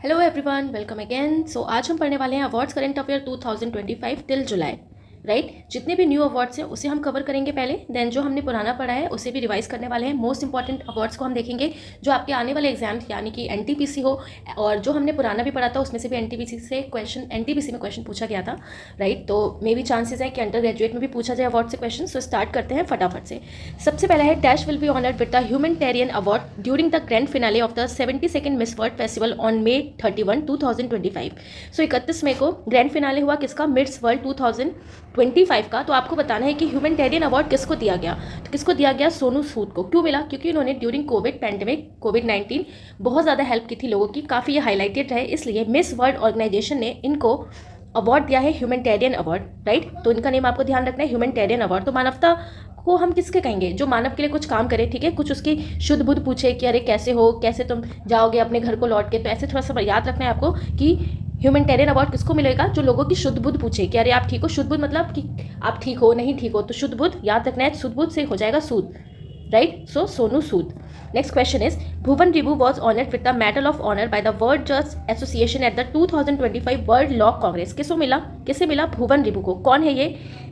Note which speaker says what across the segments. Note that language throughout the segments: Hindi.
Speaker 1: Hello everyone, welcome again. So आज हम पढ़ने वाले हैं awards current affair 2025 till July. Right, जितने भी न्यू अवार्ड्स हैं उसे हम कवर करेंगे पहले, देन जो हमने पुराना पढ़ा है उसे भी रिवाइज करने वाले हैं। मोस्ट इंपॉर्टेंट अवार्ड्स को हम देखेंगे जो आपके आने वाले एग्जाम यानी कि एनटीपीसी हो, और जो हमने पुराना भी पढ़ा था उसमें से भी एनटीपीसी में क्वेश्चन पूछा गया था। राइट, तो मे भी चांसेस है कि अंडर ग्रेजुएट में भी पूछा जाए अवार्ड से क्वेश्चन। सो स्टार्ट करते हैं फटाफट से। सबसे पहला है, dash will be honoured with the humanitarian award during the grand finale of the 72nd miss world festival on May 31, 2025। सो 31 मई को ग्रैंड फिनाले हुआ किसका? मिस वर्ल्ड 2025 का। तो आपको बताना है कि ह्यूमैनिटेरियन अवार्ड किसको दिया गया। तो किसको दिया गया? सोनू सूद को। क्यों मिला? क्योंकि उन्होंने ड्यूरिंग कोविड पैंडेमिक कोविड-19 बहुत ज़्यादा हेल्प की थी लोगों की, काफ़ी ये हाईलाइटेड रहे, इसलिए मिस वर्ल्ड ऑर्गेनाइजेशन ने इनको अवार्ड दिया है ह्यूमैनिटेरियन अवार्ड। राइट, तो इनका नेम आपको ध्यान रखना है, ह्यूमैनिटेरियन अवार्ड। तो मानवता को हम किसके कहेंगे? जो मानव के लिए कुछ काम करे, ठीक है, कुछ उसकी शुद्ध बुद्ध पूछे कि अरे कैसे हो, कैसे तुम जाओगे अपने घर को लौट के। तो ऐसे थोड़ा सा याद रखना है आपको कि ह्यूमैनिटेरियन अवार्ड किसको मिलेगा? जो लोगों की शुद्ध बुद्ध पूछे कि अरे आप ठीक हो। शुद्ध बुद्ध मतलब कि आप ठीक हो, नहीं ठीक हो। तो शुद्ध बुद्ध याद रखना है, शुद्ध बुद्ध से हो जाएगा Sood. Right, so Sonu Sood. Next question is, Bhuvan Ribu was honoured with the medal of honour by the world जज association at the 2025 world law congress. किसको मिला? किसे मिला? भुवन रिबू को। कौन है ये?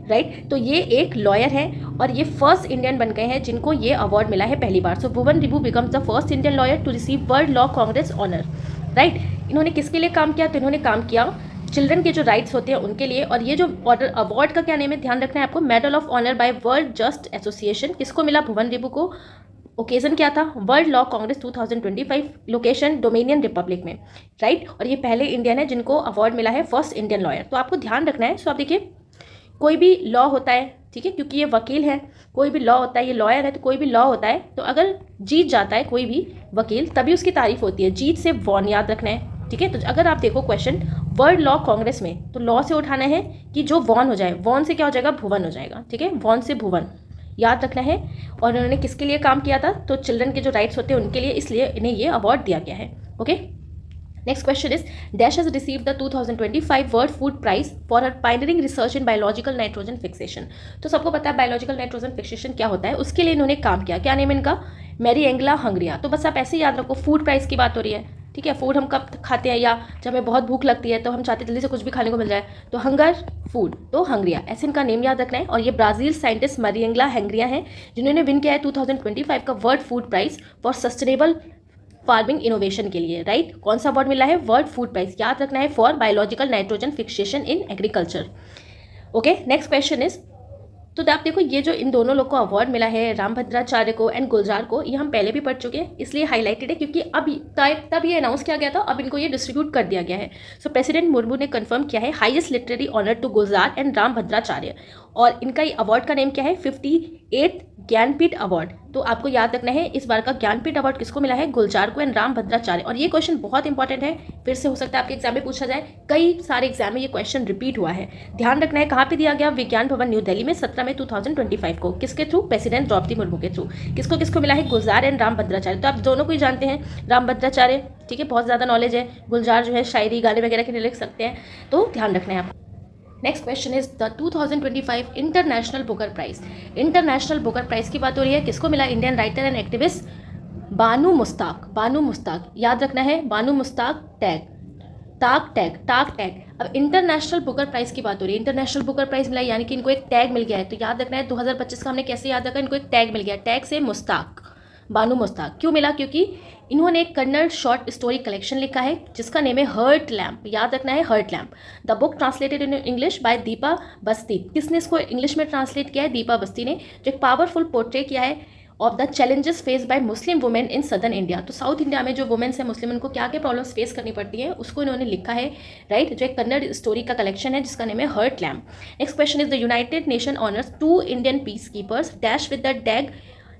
Speaker 1: राइट, तो ये एक लॉयर है और ये फर्स्ट इंडियन बन गए हैं जिनको ये अवार्ड मिला है पहली बार। So Bhuvan Ribu becomes the first Indian lawyer to receive world law congress honour. Right, इन्होंने किसके लिए काम किया? तो इन्होंने काम किया चिल्ड्रन के जो राइट्स होते हैं उनके लिए। और ये जो अवार्ड का क्या नेम है ध्यान रखना है आपको, medal of honour by world jurist association. किसको मिला? भुवन रिबू को। ओकेजन क्या था? World law congress 2025, location Dominican republic में। राइट, और ये पहले इंडियन है जिनको अवार्ड मिला है, फर्स्ट इंडियन लॉयर। तो आपको ध्यान रखना है। सो आप देखिए, कोई भी लॉ होता है, ठीक है, क्योंकि ये वकील है, कोई भी लॉ होता है, ये लॉयर है, तो कोई भी लॉ होता है तो अगर जीत जाता है कोई भी वकील तभी उसकी तारीफ होती है। जीत से वॉन याद रखना है, ठीक है। तो अगर आप देखो क्वेश्चन वर्ल्ड लॉ कांग्रेस में, तो लॉ से उठाना है कि जो वॉन हो जाए, वॉन से क्या हो जाएगा? भुवन हो जाएगा, ठीक है, वॉन से भुवन याद रखना है। और उन्होंने किसके लिए काम किया था? तो चिल्ड्रन के जो राइट्स होते हैं उनके लिए, इसलिए इन्हें ये अवार्ड दिया गया है। Okay, next question is, dash has received the 2025 world food prize for her pioneering research in biological nitrogen fixation. तो सबको पता है बायोलॉजिकल नाइट्रोजन फिक्सेशन क्या होता है, उसके लिए इन्होंने काम किया। क्या नेम है इनका? मैरी एंगला हंगरिया। तो बस आप ऐसे याद रखो, फूड प्राइस की बात हो रही है, ठीक है। फूड हम कब खाते हैं, या जब हमें बहुत भूख लगती है तो हम चाहते हैं जल्दी से कुछ भी खाने को मिल जाए, तो हंगर फूड, तो हंगरिया, ऐसे इनका नेम याद रखना है। और ये Brazil scientist Mariangela Hungria हैं जिन्होंने विन किया है 2025 का world food prize for sustainable farming innovation के लिए। राइट, कौन सा अवार्ड मिला है? वर्ल्ड फूड प्राइज याद रखना है, for biological nitrogen fixation in agriculture. Okay, next question is, तो आप देखो ये जो इन दोनों लोग को अवार्ड मिला है, रामभद्राचार्य को एंड गुलजार को, ये हम पहले भी पढ़ चुके हैं, इसलिए हाईलाइटेड है क्योंकि अब तब ये अनाउंस किया गया था, अब इनको ये डिस्ट्रीब्यूट कर दिया गया है। सो प्रेसिडेंट मुर्मू ने कंफर्म किया है highest literary honour to Gulzar and Rambhadracharya. और इनका अवार्ड का नेम क्या है? 58th Jnanpith award. तो आपको याद रखना है इस बार का ज्ञानपीठ अवार्ड किसको मिला है? गुलजार को एंड रामभद्राचार्य। और ये क्वेश्चन बहुत इंपॉर्टेंट है, फिर से हो सकता है आपके एग्जाम में पूछा जाए, कई सारे एग्जाम में ये क्वेश्चन रिपीट हुआ है। ध्यान रखना है कहाँ पे दिया गया? विज्ञान भवन न्यू दिल्ली में 17 मई 2025 को। किसके थ्रू? प्रेसिडेंट द्रौपदी मुर्मू के थ्रू। किसको किसको मिला है? गुलजार एंड रामभद्राचार्य। तो आप दोनों को ही जानते हैं, रामभद्राचार्य, ठीक है, बहुत ज़्यादा नॉलेज है, गुलजार जो है शायरी गाने वगैरह के लिए लिख सकते हैं, तो ध्यान रखना है आप। Next question is the 2025 international Booker prize. International Booker prize की बात हो रही है, किसको मिला? Indian writer and activist Banu Mushtaq. Banu Mushtaq याद रखना है, बानू मुस्ताक टैग, टाक टैग। अब इंटरनेशनल बुकर प्राइज की बात हो रही है, इंटरनेशनल बुकर प्राइज मिला यानी कि इनको एक टैग मिल गया है। तो याद रखना है 2025 का हमने कैसे याद रखा, इनको एक टैग मिल गया, टैग से मुस्ताक, बानू मुस्ताक। क्यों मिला? क्योंकि इन्होंने एक कन्नड़ शॉर्ट स्टोरी कलेक्शन लिखा है जिसका नेम है हर्ट लैम्प। याद रखना है, heart lamp. The book translated in English by Deepa Bhasthi. किसने इसको इंग्लिश में ट्रांसलेट किया है? दीपा बस्ती ने, जो एक पावरफुल पोर्ट्रे किया है of the challenges face by Muslim women in southern India. तो साउथ इंडिया में जो वुमेन्स हैं मुस्लिम, उनको क्या क्या प्रॉब्लम्स फेस करनी पड़ती है उसको इन्होंने लिखा है। राइट, जो एक कन्नड़ स्टोरी का कलेक्शन है जिसका नेम है heart lamp. Next question is, the united nation honours 2 Indian peace keepers dash with the Dag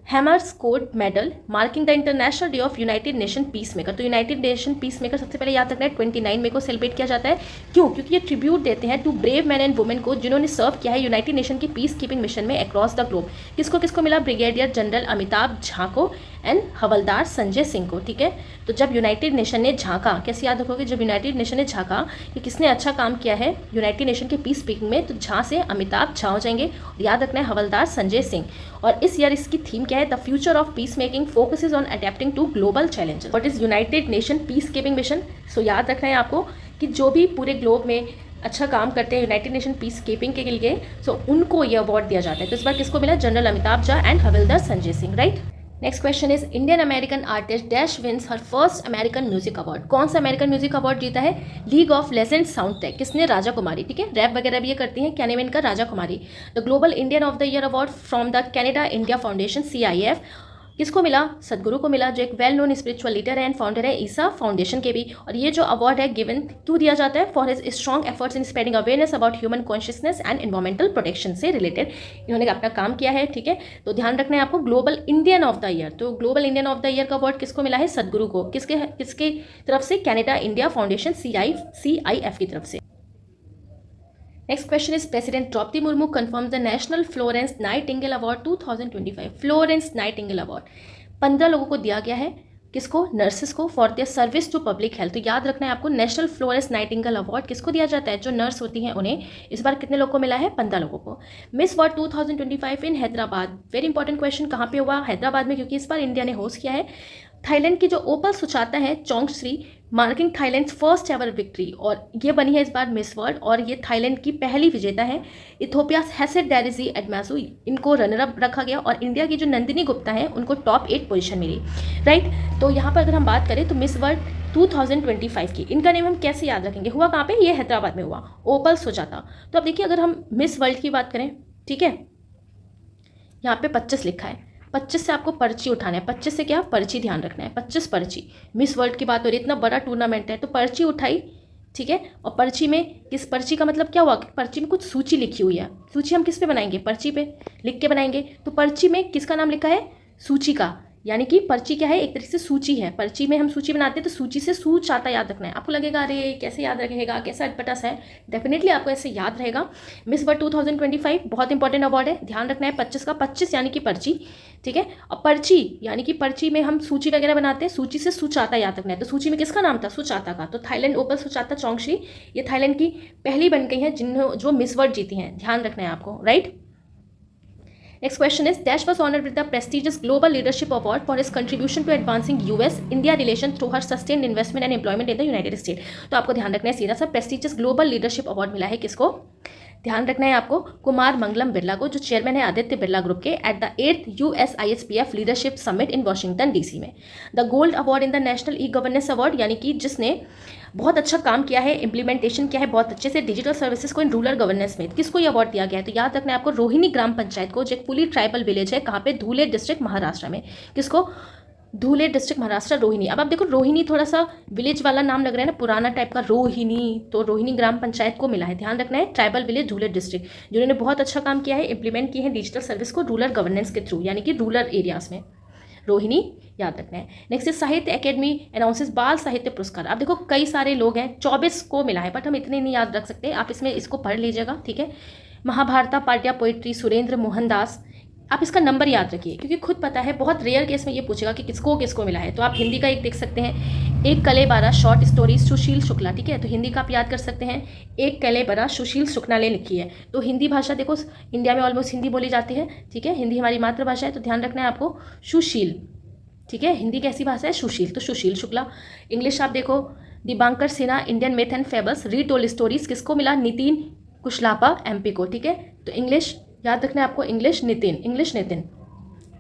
Speaker 1: Hammarskjold medal marking the international day of united nation peace maker. तो यूनाइटेड नेशन पीस मेकर सबसे पहले याद रखना है 29 मई को सेलिब्रेट किया जाता है। क्यों? क्योंकि ये ट्रिब्यूट देते हैं to brave man and women को जिन्होंने सर्व किया है यूनाइटेड नेशन की पीस कीपिंग मिशन में अक्रॉस द ग्लोब। किसको किसको मिला? ब्रिगेडियर जनरल अमिताभ झा को एंड हवलदार संजय सिंह को, ठीक है। तो जब यूनाइटेड नेशन ने झांका, कैसे याद रखोगे, जब यूनाइटेड नेशन ने झांका कि किसने अच्छा काम किया है यूनाइटेड नेशन के पीस मेकिंग में, तो झा से अमिताभ झा हो जाएंगे, और याद रखना है हवलदार संजय सिंह। और इस ईयर इसकी थीम क्या है, the future of peace making focuses on adapting to global challenges. What is united nation peace keeping mission. So याद रखना है आपको कि जो भी पूरे ग्लोब में अच्छा काम करते हैं यूनाइटेड नेशन पीस कीपिंग के लिए, सो उनको ये अवार्ड दिया जाता है। तो इस बार किसको मिला, जनरल अमिताभ झा एंड हवलदार Sanjay Singh, right. Next question is Indian American artist dash wins her first American music award. कौन सा अमेरिकन म्यूजिक अवार्ड जीता है, league of legend sound track. किसने, राजा कुमारी, ठीक है, रैप वगैरह भी ये करती हैं, क्या नेम है इनका, Raja Kumari. The global Indian of the year award from the Canada India foundation CIF किसको मिला, सदगुरु को मिला, जो एक वेल नोन स्पिरिचुअल लीडर है एंड फाउंडर है ईसा फाउंडेशन के भी। और ये जो अवार्ड है गिवन क्यों दिया जाता है, for his strong efforts in spreading awareness about human consciousness and environmental protection से रिलेटेड इन्होंने अपना काम किया है, ठीक है। तो ध्यान रखना है आपको global Indian of the year, तो global Indian of the year का अवार्ड किसको मिला है, सदगुरु को। किसके तरफ से, कैनेडा इंडिया फाउंडेशन CIF की तरफ से। Next question is president Droupadi Murmu confirm the national Florence Nightingale award 2025। Florence Nightingale award 15 लोगों को दिया गया है, किसको, नर्सेस को, for their service to public health. तो याद रखना है आपको नेशनल फ्लोरेंस नाइटिंगेल अवार्ड किसको दिया जाता है, जो नर्स होती हैं उन्हें। इस बार कितने लोगों को मिला है, 15 लोगों को। मिस वर्ल्ड 2025 इन हैदराबाद, वेरी इंपॉर्टेंट क्वेश्चन, कहाँ पे हुआ, हैदराबाद में, क्योंकि इस बार इंडिया ने होस्ट किया है। थाईलैंड की जो ओपल सुचाता है Chuangsri, marking Thailand first ever victory, और ये बनी है इस बार मिस वर्ल्ड, और ये थाईलैंड की पहली विजेता है। इथोपिया हैसेट डेरिजी एडमासू, इनको रनर अप रखा गया, और इंडिया की जो नंदिनी गुप्ता है उनको टॉप 8 पोजीशन मिली, राइट। तो यहाँ पर अगर हम बात करें तो मिस वर्ल्ड 2025 की, इनका नेम हम कैसे याद रखेंगे, हुआ कहाँ पे, ये हैदराबाद में हुआ, ओपल सुजाता। तो अब देखिए अगर हम मिस वर्ल्ड की बात करें, ठीक है, यहाँ पे 25 लिखा है, 25 से आपको पर्ची उठाना है, 25 से क्या, पर्ची ध्यान रखना है, 25 पर्ची। मिस वर्ल्ड की बात हो रही है, इतना बड़ा टूर्नामेंट है, तो पर्ची उठाई, ठीक है। और पर्ची में, किस पर्ची का मतलब क्या हुआ, पर्ची में कुछ सूची लिखी हुई है, सूची हम किस पे बनाएंगे, पर्ची पे लिख के बनाएंगे। तो पर्ची में किसका नाम लिखा है, सूची का, यानी कि पर्ची क्या है, एक तरीके से सूची है। पर्ची में हम सूची बनाते हैं, तो सूची से सूच आता याद रखना है। आपको लगेगा अरे कैसे याद रखेगा, कैसा अटपटा सा है, डेफिनेटली आपको ऐसे याद रहेगा। मिस वर्ल्ड 2025 बहुत इंपॉर्टेंट अवार्ड है, ध्यान रखना है 25 का, 25 यानी कि पर्ची, ठीक है। और पर्ची यानी कि पर्ची में हम सूची वगैरह बनाते हैं, सूची से सुचाता याद रखना है। तो सूची में किसका नाम था, सुचाता का। तो थाईलैंड ओपल सुचाता चोंगश्री, ये थाईलैंड की पहली बन गई हैं जो मिस वर्ल्ड जीती हैं, ध्यान रखना है आपको, right. Next question is Dash was honored with the prestigious Global Leadership Award for his contribution to advancing US-India relations through her sustained investment and employment in the United States। तो आपको ध्यान रखना है सीधा सा, प्रेस्टिजियस ग्लोबल लीडरशिप अवार्ड मिला है किसको, ध्यान रखना है आपको, कुमार मंगलम बिरला को, जो चेयरमैन है आदित्य बिरला ग्रुप के, at the 8th US-ISPF leadership summit in Washington DC में। The gold award in the national e governance award, यानी कि जिसने बहुत अच्छा काम किया है, इम्प्लीमेंटेशन किया है बहुत अच्छे से डिजिटल सर्विसेज को इन रूरल गवर्नेंस में, किसको ये अवार्ड दिया गया है। तो याद रखना है आपको रोहिणी ग्राम पंचायत को, जो एक फुली ट्राइबल विलेज है, कहाँ पे, धुले डिस्ट्रिक्ट महाराष्ट्र में, किसको, धुले डिस्ट्रिक्ट महाराष्ट्र, रोहिणी। अब आप देखो रोहिणी थोड़ा सा विलेज वाला नाम लग रहा है ना, पुराना टाइप का, रोहिणी, तो रोहिणी ग्राम पंचायत को मिला है, ध्यान रखना है, ट्राइबल विलेज धुले डिस्ट्रिक्ट, जिन्होंने बहुत अच्छा काम किया है, इंप्लीमेंट किए हैं डिजिटल सर्विस को रूरल गवर्नेंस के थ्रू, यानी कि रूरल एरियाज में, रोहिणी याद रखना है। नेक्स्ट इज साहित्य एकेडमी अनाउंसेस बाल साहित्य पुरस्कार। अब देखो कई सारे लोग हैं, 24 को मिला है, बट हम इतने नहीं याद रख सकते, आप इसमें इसको पढ़ लीजिएगा, ठीक है। महाभारता पाट्या पोइट्री सुरेंद्र मोहन दास, आप इसका नंबर याद रखिए, क्योंकि खुद पता है बहुत रेयर केस में ये पूछेगा कि किसको किसको मिला है। तो आप हिंदी का एक देख सकते हैं, एक कले बारह शॉर्ट स्टोरीज सुशील शुक्ला, ठीक है, तो हिंदी का आप याद कर सकते हैं, एक कले बारह सुशील शुक्ला ने लिखी है। तो हिंदी भाषा देखो इंडिया में ऑलमोस्ट हिंदी बोली जाती है, ठीक है, हिंदी हमारी मातृभाषा है, तो ध्यान रखना है आपको, सुशील, ठीक है, हिंदी कैसी भाषा है, सुशील, तो सुशील शुक्ला। इंग्लिश आप देखो, Dipankar Sinha Indian myth and fables retold stories, किसको मिला, नितिन कुशलापा MP को, ठीक है। तो इंग्लिश याद रखना है आपको, इंग्लिश नितिन।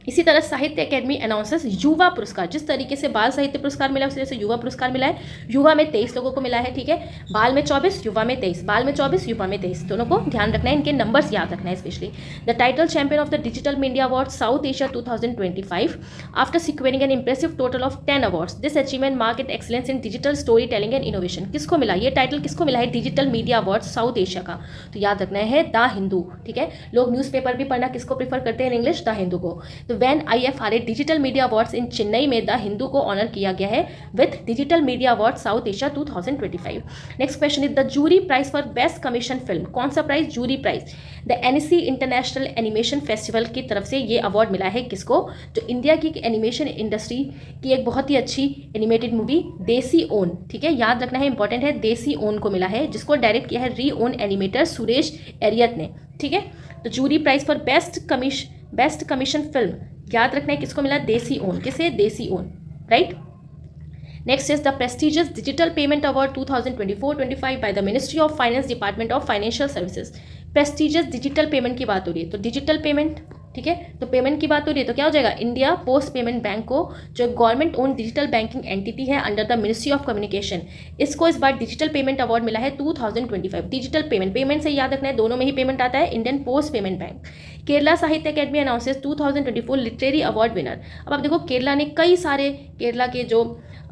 Speaker 1: इसी तरह साहित्य एकेडमी अनाउंसेस युवा पुरस्कार, जिस तरीके से बाल साहित्य पुरस्कार मिला उसी तरह से युवा पुरस्कार मिला है। युवा में 23 लोगों को मिला है, ठीक है, बाल में 24, युवा में 23, बाल में 24, युवा में 23, दोनों को ध्यान रखना है, इनके नंबर्स याद रखना है specially. The title champion of the digital media award south Asia 2025 after securing an impressive total of 10 awards, this achievement mark it excellence in digital story telling and innovation. किसको मिला ये टाइटल, किसको मिला है, digital media award south Asia का। तो याद रखना है द हिंदू, ठीक है, लोग न्यूज़पेपर भी पढ़ना किसको प्रीफर करते हैं, इंग्लिश, द हिंदू को। तो तो वैन IFRA digital media awards in Chennai में द हिंदू को ऑनर किया गया है with digital media award south Asia 2025। Next question is the jury prize for best commission film, कौन सा prize? Jury prize. The NEC international animation festival की तरफ से ये अवार्ड मिला है किसको? जो इंडिया की एनिमेशन इंडस्ट्री की एक बहुत ही अच्छी एनिमेटेड मूवी देसी ओन, ठीक है, याद रखना है, इंपॉर्टेंट है, देसी ओन को मिला है, जिसको डायरेक्ट किया है री ओन एनिमेटर सुरेश एरियत ने, ठीक है। तो jury prize for best commission film, याद रखना है किसको मिला? देसी ओन। किसे? Desi Oon, right. Next is the prestigious digital payment award 2024-25 by the ministry of finance, department of financial services. Prestigious digital payment की बात हो रही है, तो डिजिटल पेमेंट, ठीक है, तो पेमेंट की बात हो रही है तो क्या हो जाएगा? इंडिया पोस्ट पेमेंट बैंक को, जो government own digital banking entity है under the ministry of communication, इसको इस बार डिजिटल पेमेंट अवार्ड मिला है 2025। डिजिटल पेमेंट से याद रखना है, दोनों में ही पेमेंट आता है, Indian post payment bank. Kerala Sahitya Akademi announces 2024 literary award winner. अब आप देखो केरला ने कई सारे, केरला के जो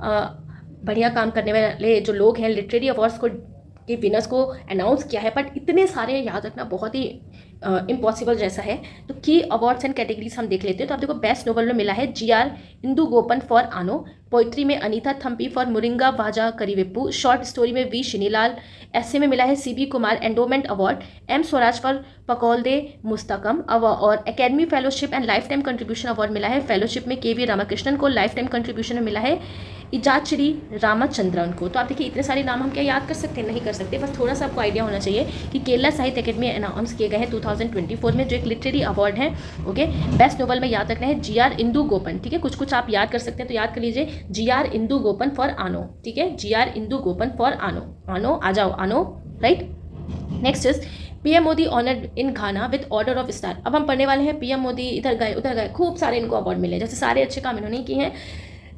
Speaker 1: बढ़िया काम करने वाले जो लोग हैं, लिटरेरी अवार्ड्स को के विनर्स को अनाउंस किया है, बट इतने सारे याद रखना बहुत ही इम्पॉसिबल जैसा है। तो की अवार्ड्स एंड कैटेगरीज हम देख लेते हैं। तो आप देखो बेस्ट नोवेल में मिला है GR Indu Gopan for Aano, poetry में Anitha Thampi for Muringa Vazha Kariveppu, short story में V शिनीलाल, ऐसे में मिला है CB Kumar endowment award, M Swaraj for पकौलदे मुस्तकम, और academy fellowship and life time contribution award मिला है फेलोशिप में KV रामाकृष्णन को, लाइफ टाइम कंट्रीब्यूशन में मिला है इजाचरी रामचंद्रन को। तो आप देखिए इतने सारे नाम हम क्या याद कर सकते हैं? नहीं कर सकते, बस थोड़ा सा आपको आइडिया होना चाहिए कि केरला साहित्य अकेडमी अनाउंस किए गए हैं 2024 में, जो एक लिटरेरी अवार्ड है। ओके, बेस्ट नोवेल में याद रखना है GR इंदु गोपन, ठीक है, कुछ कुछ आप याद कर सकते हैं तो याद कर लीजिए, GR इंदु गोपन फॉर आनो, ठीक है, GR इंदु गोपन फॉर आनो, आनो आ जाओ, आनो, right. Next is PM Modi honoured in Ghana with order of star. अब हम पढ़ने वाले हैं PM मोदी इधर गए उधर गए, खूब सारे इनको अवार्ड मिले, जैसे सारे अच्छे काम इन्होंने किए हैं,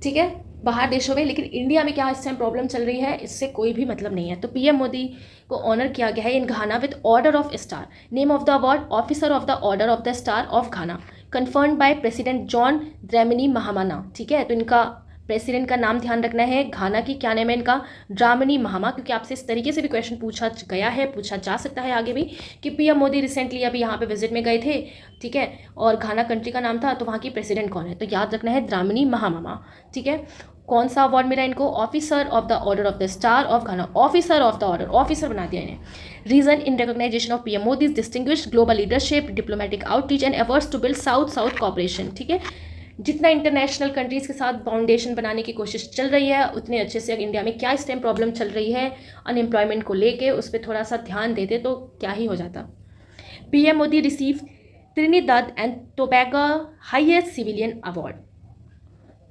Speaker 1: ठीक है, बाहर देशों में, लेकिन इंडिया में क्या इस टाइम प्रॉब्लम चल रही है, इससे कोई भी मतलब नहीं है। तो PM मोदी को ऑनर किया गया है in Ghana with order of star. Name of the award, officer of the order of the star of Ghana, confirmed by president John Dramani Mahama, ठीक है। तो इनका प्रेसिडेंट का नाम ध्यान रखना है, घाना की क्या नाम है इनका? ड्रामिनी महामा, क्योंकि आपसे इस तरीके से भी क्वेश्चन पूछा गया है, पूछा जा सकता है आगे भी, कि PM मोदी रिसेंटली अभी यहाँ पे विजिट में गए थे, ठीक है, और घाना कंट्री का नाम था, तो वहाँ की प्रेसिडेंट कौन है? तो याद रखना है द्रामिनी महामामा, ठीक है। कौन सा अवार्ड मिला इनको? Officer of the order of the star of Ghana, officer of the order, officer बना दिया इन्हें। Reason in recognition of PM Modi's distinguished global leadership, diplomatic outreach and efforts to build south south cooperation, ठीक है। जितना इंटरनेशनल कंट्रीज़ के साथ फाउंडेशन बनाने की कोशिश चल रही है, उतने अच्छे से इंडिया में क्या इस टाइम प्रॉब्लम चल रही है अनएम्प्लॉयमेंट को लेके, उस पर थोड़ा सा ध्यान देते तो क्या ही हो जाता। PM Modi receive Trinidad and Tobago highest civilian award,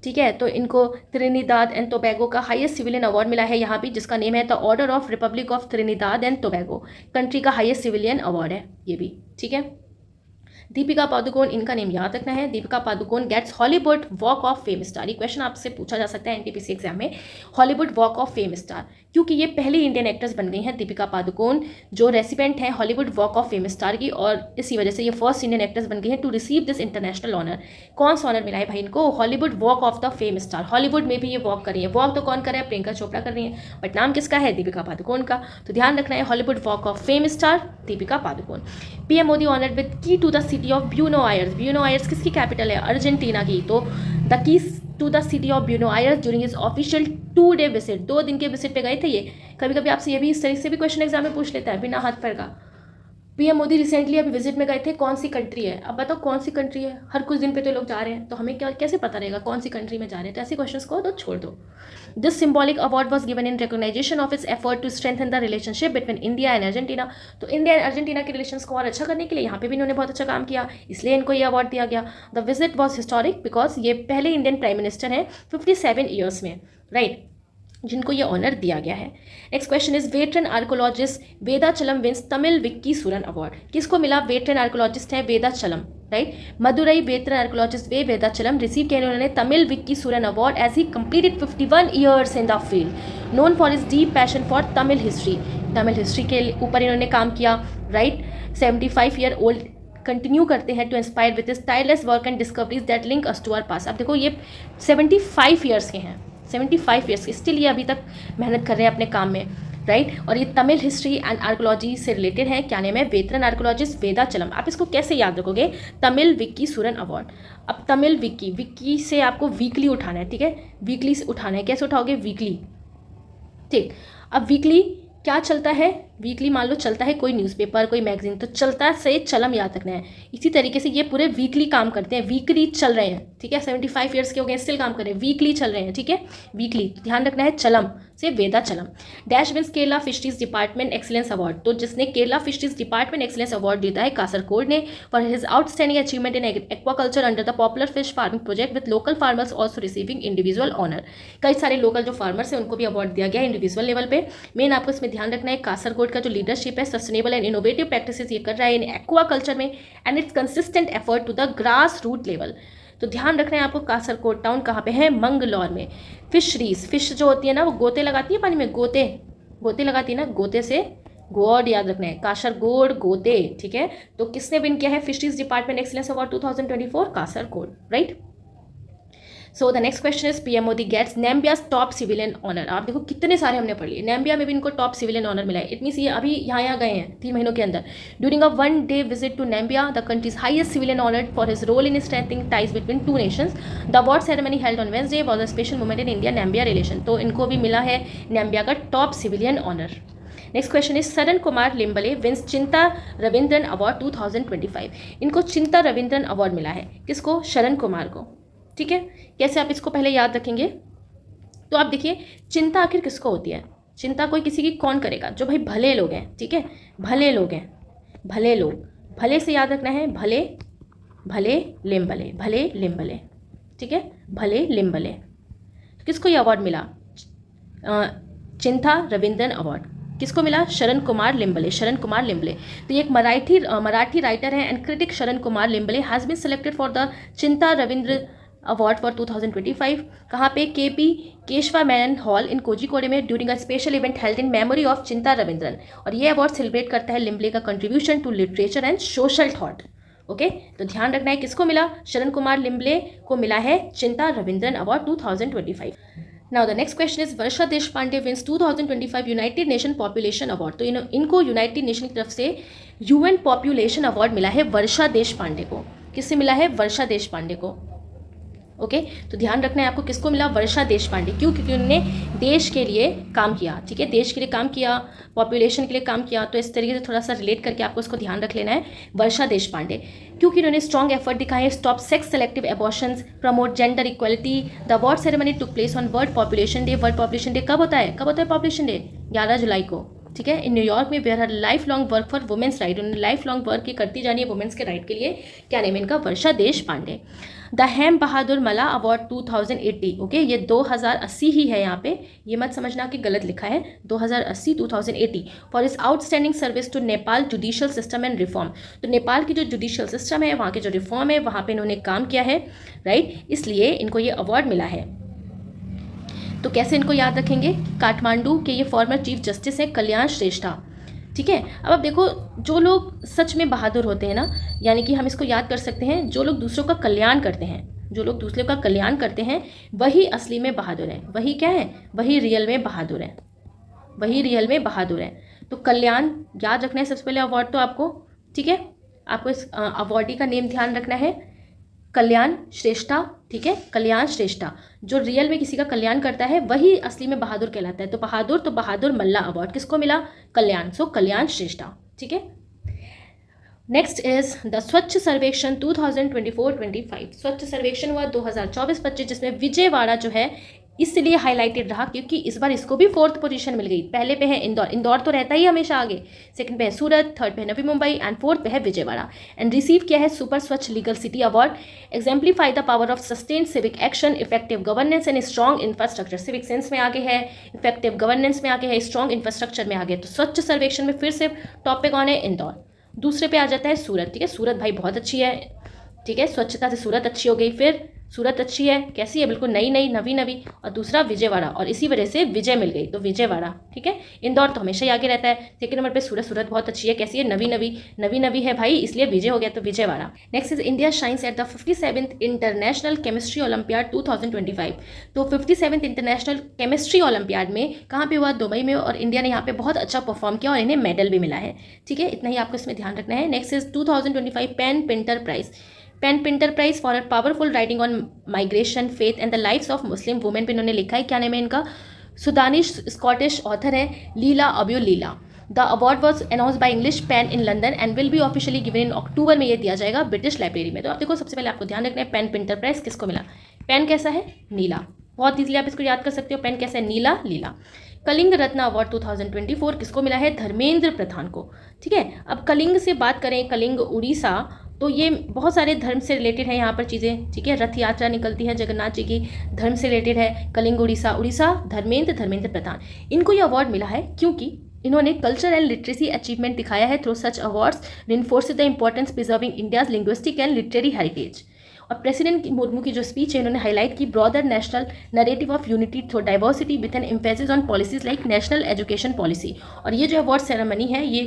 Speaker 1: ठीक है, तो इनको त्रिनिदाद एंड टोबैगो का हाईएस्ट सिविलियन अवार्ड मिला है यहाँ भी, जिसका नेम है the order of Republic of Trinidad and Tobago, country का हाईएस्ट सिविलियन अवार्ड है ये भी, ठीक है। दीपिका पादुकोण, इनका नेम याद रखना है, Deepika Padukone gets Hollywood walk of fame star. ये क्वेश्चन आपसे पूछा जा सकता है NTPC एग्जाम में, Hollywood walk of fame star, क्योंकि ये पहली इंडियन एक्ट्रेस बन गई हैं दीपिका पादुकोण, जो रेसिपेंट हैं Hollywood walk of fame star की, और इसी वजह से ये फर्स्ट इंडियन एक्ट्रेस बन गई हैं to receive this international honour. कौन सा ऑनर मिला है भाई इनको? Hollywood walk of the fame star, Hollywood में भी ये वॉक कर रही है। वॉक तो कौन कर रहा है? प्रियंका चोपड़ा कर रही है, बट नाम किसका है? दीपिका पादुकोण का। तो ध्यान रखना है, Hollywood walk of fame star Deepika Padukone. PM Modi honoured with key to the city of Buenos Aires. Buenos Aires किसकी कैपिटल है? अर्जेंटीना की। तो the keys to the city of Buenos Aires during his official 2 day visit, 2 दिन के विजिट पे गए थे ये। कभी कभी आपसे ये भी इस तरीके से भी क्वेश्चन एग्जाम में पूछ लेता है बिना हाथ पैर का। PM मोदी रिसेंटली अभी विजिट में गए थे, कौन सी कंट्री है? अब बताओ कौन सी कंट्री है? हर कुछ दिन पे तो लोग जा रहे हैं, तो हमें क्या कैसे पता रहेगा कौन सी कंट्री में जा रहे हैं? तो ऐसे क्वेश्चंस को तो छोड़ दो। This symbolic award was given in recognition of its effort to strengthen the relationship between India and Argentina. तो इंडिया एंड अर्जेंटीना के रिलेशंस को और अच्छा करने के लिए यहाँ पे भी इन्होंने बहुत अच्छा काम किया, इसलिए इनको ये अवार्ड दिया गया। The visit was historic because ये पहले इंडियन प्राइम मिनिस्टर हैं 57 ईयर्स में, राइट, जिनको ये ऑनर दिया गया है। Next question is veteran archaeologist Vedachalam wins Tamil Vikki Suran award. किसको मिला? वेटरन आर्कोलॉजिस्ट है Vedachalam, right. Madurai veteran archaeologist Vedachalam receive किया उन्होंने Tamil Vikki Suran award as he completed 51 years in the field, known for his deep passion for Tamil history. Tamil history के ऊपर इन्होंने काम किया, राइट। 75 ईयर ओल्ड कंटिन्यू करते हैं to inspire with his tireless work and discoveries that link us to our past. अब देखो ये 75 ईयर्स के हैं, 75 ईयर्स के, स्टिल ये अभी तक मेहनत कर रहे हैं अपने काम में, राइट। और ये तमिल हिस्ट्री एंड आर्कोलॉजी से रिलेटेड है। क्या नेम है? वेतरन आर्कोलॉजिस्ट वेदाचलम। आप इसको कैसे याद रखोगे? तमिल विकी सुरन अवार्ड। अब तमिल विकी से आपको वीकली उठाना है, ठीक है, वीकली से उठाना है। कैसे उठाओगे? वीकली, ठीक। अब वीकली क्या चलता है? वीकली मान लो चलता है कोई न्यूज़पेपर, कोई मैगजीन, तो चलता से चलम याद रखना है। इसी तरीके से ये पूरे वीकली काम करते हैं, वीकली चल रहे हैं, ठीक है। 75 ईयर्स के हो गए, स्टिल काम कर रहे हैं, वीकली चल रहे हैं, ठीक है, वीकली। ध्यान रखना है चलम से Vedachalam. Dash wins Kerala fisheries department excellence award. तो जिसने Kerala fisheries department excellence award जीता है कासरकोड ने for his outstanding achievement in aquaculture under the popular fish farming project with local farmers also receiving individual honour. कई सारे लोकल जो फार्मर्स हैं उनको भी अवार्ड दिया गया इंडिविजुअल लेवल पे। मेन आपको इसमें ध्यान रखना है कासरकोड का जो लीडरशिप है, सस्टेनेबल एंड इनोवेटिव प्रैक्टिसेस ये कर रहा है इन एक्वाकल्चर में and its consistent effort to the grass root level. तो ध्यान रखना है आपको कासरकोड टाउन कहाँ पे है? मंगलौर में। फिशरीज, फिश जो होती है ना वो गोते लगाती है पानी में, गोते लगाती है ना, गोते से गोड याद रखना है, कासरगोड गोते, ठीक है। तो किसने विन किया है fisheries department excellence award 2024? Kasaragod, right. So the next question is PM Modi gets Namibia's top civilian honour. आप देखो कितने सारे हमने पढ़ लिए, नाम्बिया में भी इनको टॉप सिविलियन ऑनर मिला है। इट मीन्स ये अभी यहाँ गए हैं 3 महीनों के अंदर। During a 1 day visit to Namibia the country's highest civilian honour for his role in strengthening ties between 2 nations. The award ceremony held on Wednesday was a special moment in India Namibia relation. तो इनको भी मिला है नाम्बिया का top civilian honour. Next question is Sharan Kumar लिम्बले wins चिंता रविंद्रन अवार्ड 2025। इनको चिंता रविंद्रन अवार्ड मिला है। किसको? शरण कुमार को, ठीक है। कैसे आप इसको पहले याद रखेंगे? तो आप देखिए चिंता आखिर किसको होती है? चिंता कोई किसी की कौन करेगा? जो भाई भले लोग हैं, ठीक है, भले लोग हैं, भले लोग, भले से याद रखना है, भले भले लिम्बले, भले लिम्बले, ठीक है, भले लिम्बले। तो किसको ये अवार्ड मिला? चिंता रविंद्रन अवार्ड किसको मिला? शरण कुमार लिम्बले, शरण कुमार लिम्बले। तो ये एक मराठी राइटर है and critic Sharan Kumar Limbale has been selected for the Chintha Ravindra award for 2025। कहाँ पे? KP Keshava Menon hall in Kozhikode में during a special event held in memory of Chintha Ravindran. और ये अवार्ड सेलिब्रेट करता है लिम्बले का contribution to literature and social thought. Okay, तो ध्यान रखना है किसको मिला? शरण कुमार लिम्बले को मिला है Chinta Ravindran award 2025। Now the next question is Varsha Deshpande wins 2025 united nation population award. तो इनको यूनाइटेड नेशन की तरफ से यूएन पॉपुलेशन अवार्ड मिला है वर्षा देशपांडे को। किससे मिला है? वर्षा देशपांडे को। ओके, तो ध्यान रखना है आपको किसको मिला? वर्षा देशपांडे। क्यों? क्योंकि उन्होंने देश के लिए काम किया, ठीक है, देश के लिए काम किया, पॉपुलेशन के लिए काम किया। तो इस तरीके से थोड़ा सा रिलेट करके आपको इसको ध्यान रख लेना है। वर्षा देशपांडे क्योंकि उन्होंने स्ट्रॉन्ग एफर्ट दिखाए stop sex selective abortions, promote gender equality. The award ceremony took place on world population day. World population day कब होता है? कब होता है पॉपुलेशन डे? 11 जुलाई को, ठीक है, इन न्यूयॉर्क में। Where her life long work for women's right. उन्होंने लाइफ लॉन्ग वर्क की करती जानी है वुमेन्स के राइट के लिए। क्या नेम इनका? वर्षा देशपांडे। द हेम बहादुर मला अवार्ड 2080। ओके, ये 2080 ही है यहाँ पे, ये मत समझना कि गलत लिखा है, 2080 2080 for is outstanding service to Nepal judicial system and reform. तो नेपाल की जो जुडिशियल सिस्टम है, वहाँ के जो रिफॉर्म है, वहाँ पे इन्होंने काम किया है, राइट, इसलिए इनको ये अवार्ड मिला है। तो कैसे इनको याद रखेंगे? काठमांडू के ये फॉर्मर चीफ जस्टिस हैं कल्याण श्रेष्ठा, ठीक है। अब आप देखो जो लोग सच में बहादुर होते हैं ना, यानी कि हम इसको याद कर सकते हैं, जो लोग दूसरों का कल्याण करते हैं, जो लोग दूसरों का कल्याण करते हैं वही असली में बहादुर हैं। वही क्या है? वही रियल में बहादुर हैं, वही रियल में बहादुर हैं। तो कल्याण याद रखना है सबसे पहले अवार्ड तो आपको, ठीक है। आपको इस अवार्डी का नेम ध्यान रखना है, कल्याण श्रेष्ठा, ठीक है, कल्याण श्रेष्ठा। जो रियल में किसी का कल्याण करता है वही असली में बहादुर कहलाता है। तो बहादुर मल्ला अवार्ड किसको मिला? कल्याण, सो कल्याण श्रेष्ठा, ठीक है। नेक्स्ट इज द स्वच्छ सर्वेक्षण 2024-25। स्वच्छ सर्वेक्षण हुआ 2024-25 जिसमें विजयवाड़ा जो है इसलिए हाईलाइटेड रहा क्योंकि इस बार इसको भी 4th पोजीशन मिल गई। पहले पे है इंदौर तो रहता ही हमेशा आगे, सेकंड पे है सूरत, थर्ड पे है नवी मुंबई एंड 4th पे है विजयवाड़ा। एंड रिसीव किया है सुपर स्वच्छ legal city award. Exemplify the power of sustain civic action, effective governance and strong infrastructure. Civic sense में आगे है, इफेक्टिव गवर्नेंस में आगे है, स्ट्रॉन्ग इंफ्रास्ट्रक्चर में आगे। तो स्वच्छ सर्वेक्षण में फिर से टॉप पे कौन है? इंदौर। दूसरे पे आ जाता है सूरत, ठीक है, सूरत भाई बहुत अच्छी है, ठीक है, स्वच्छता से सूरत अच्छी हो गई। फिर सूरत अच्छी है, कैसी है, बिल्कुल नई नई नवी नवी, और दूसरा विजयवाड़ा, और इसी वजह से विजय मिल गई तो विजयवाड़ा, ठीक है। इंदौर तो हमेशा ही आगे रहता है। सेकंड नंबर पे सूरत, सूरत बहुत अच्छी है, कैसी है, नवी नवी, नवी नवी है भाई, इसलिए विजय हो गया तो Vijayawada. Next is India shines at the 57th international chemistry olympiad 2025। तो 57th इंटरनेशनल केमिस्ट्री ओलंपियाड में कहाँ पे हुआ, दुबई में, और इंडिया ने यहाँ पे बहुत अच्छा परफॉर्म किया और इन्हें मेडल भी मिला है, ठीक है। इतना ही आपको इसमें ध्यान रखना है। Next is 2025 PEN Pinter prize. PEN Pinter prize for a powerful writing on migration, faith and the lifes of Muslim women पे इन्होंने लिखा है। क्या नाम है इनका, सुदानिश स्कॉटिश ऑथर है लीला अब्यू Leila. The award was announce by English PEN in London and will be officially given in October में ये दिया जाएगा ब्रिटिश लाइब्रेरी में। तो आप देखो, सबसे पहले आपको ध्यान रखना है पेन पिंटर प्राइज किसको मिला। पेन कैसा है, नीला, बहुत ईजिली आप इसको याद कर सकते हो, पेन कैसा है, नीला, लीला। कलिंग रत्न अवार्ड 2024 किसको मिला है, धर्मेंद्र प्रधान को, ठीक है। अब कलिंग से बात करें, कलिंग उड़ीसा, तो ये बहुत सारे धर्म से रिलेटेड है यहाँ पर चीज़ें, ठीक है। रथ यात्रा निकलती है जगन्नाथ जी की, धर्म से रिलेटेड है। कलिंग उड़ीसा, उड़ीसा धर्मेंद्र प्रधान, इनको ये अवार्ड मिला है क्योंकि इन्होंने कल्चर एंड लिटरेसी अचीवमेंट दिखाया है through such awards, reinforces the importance preserving India's linguistic and literary heritage. और प्रेसिडेंट मुर्मू की जो स्पीच है इन्होंने हाईलाइट की broader national narrative of unity through diversity with an emphasis on policies like national education policy. और ये जो अवार्ड सेरेमनी है ये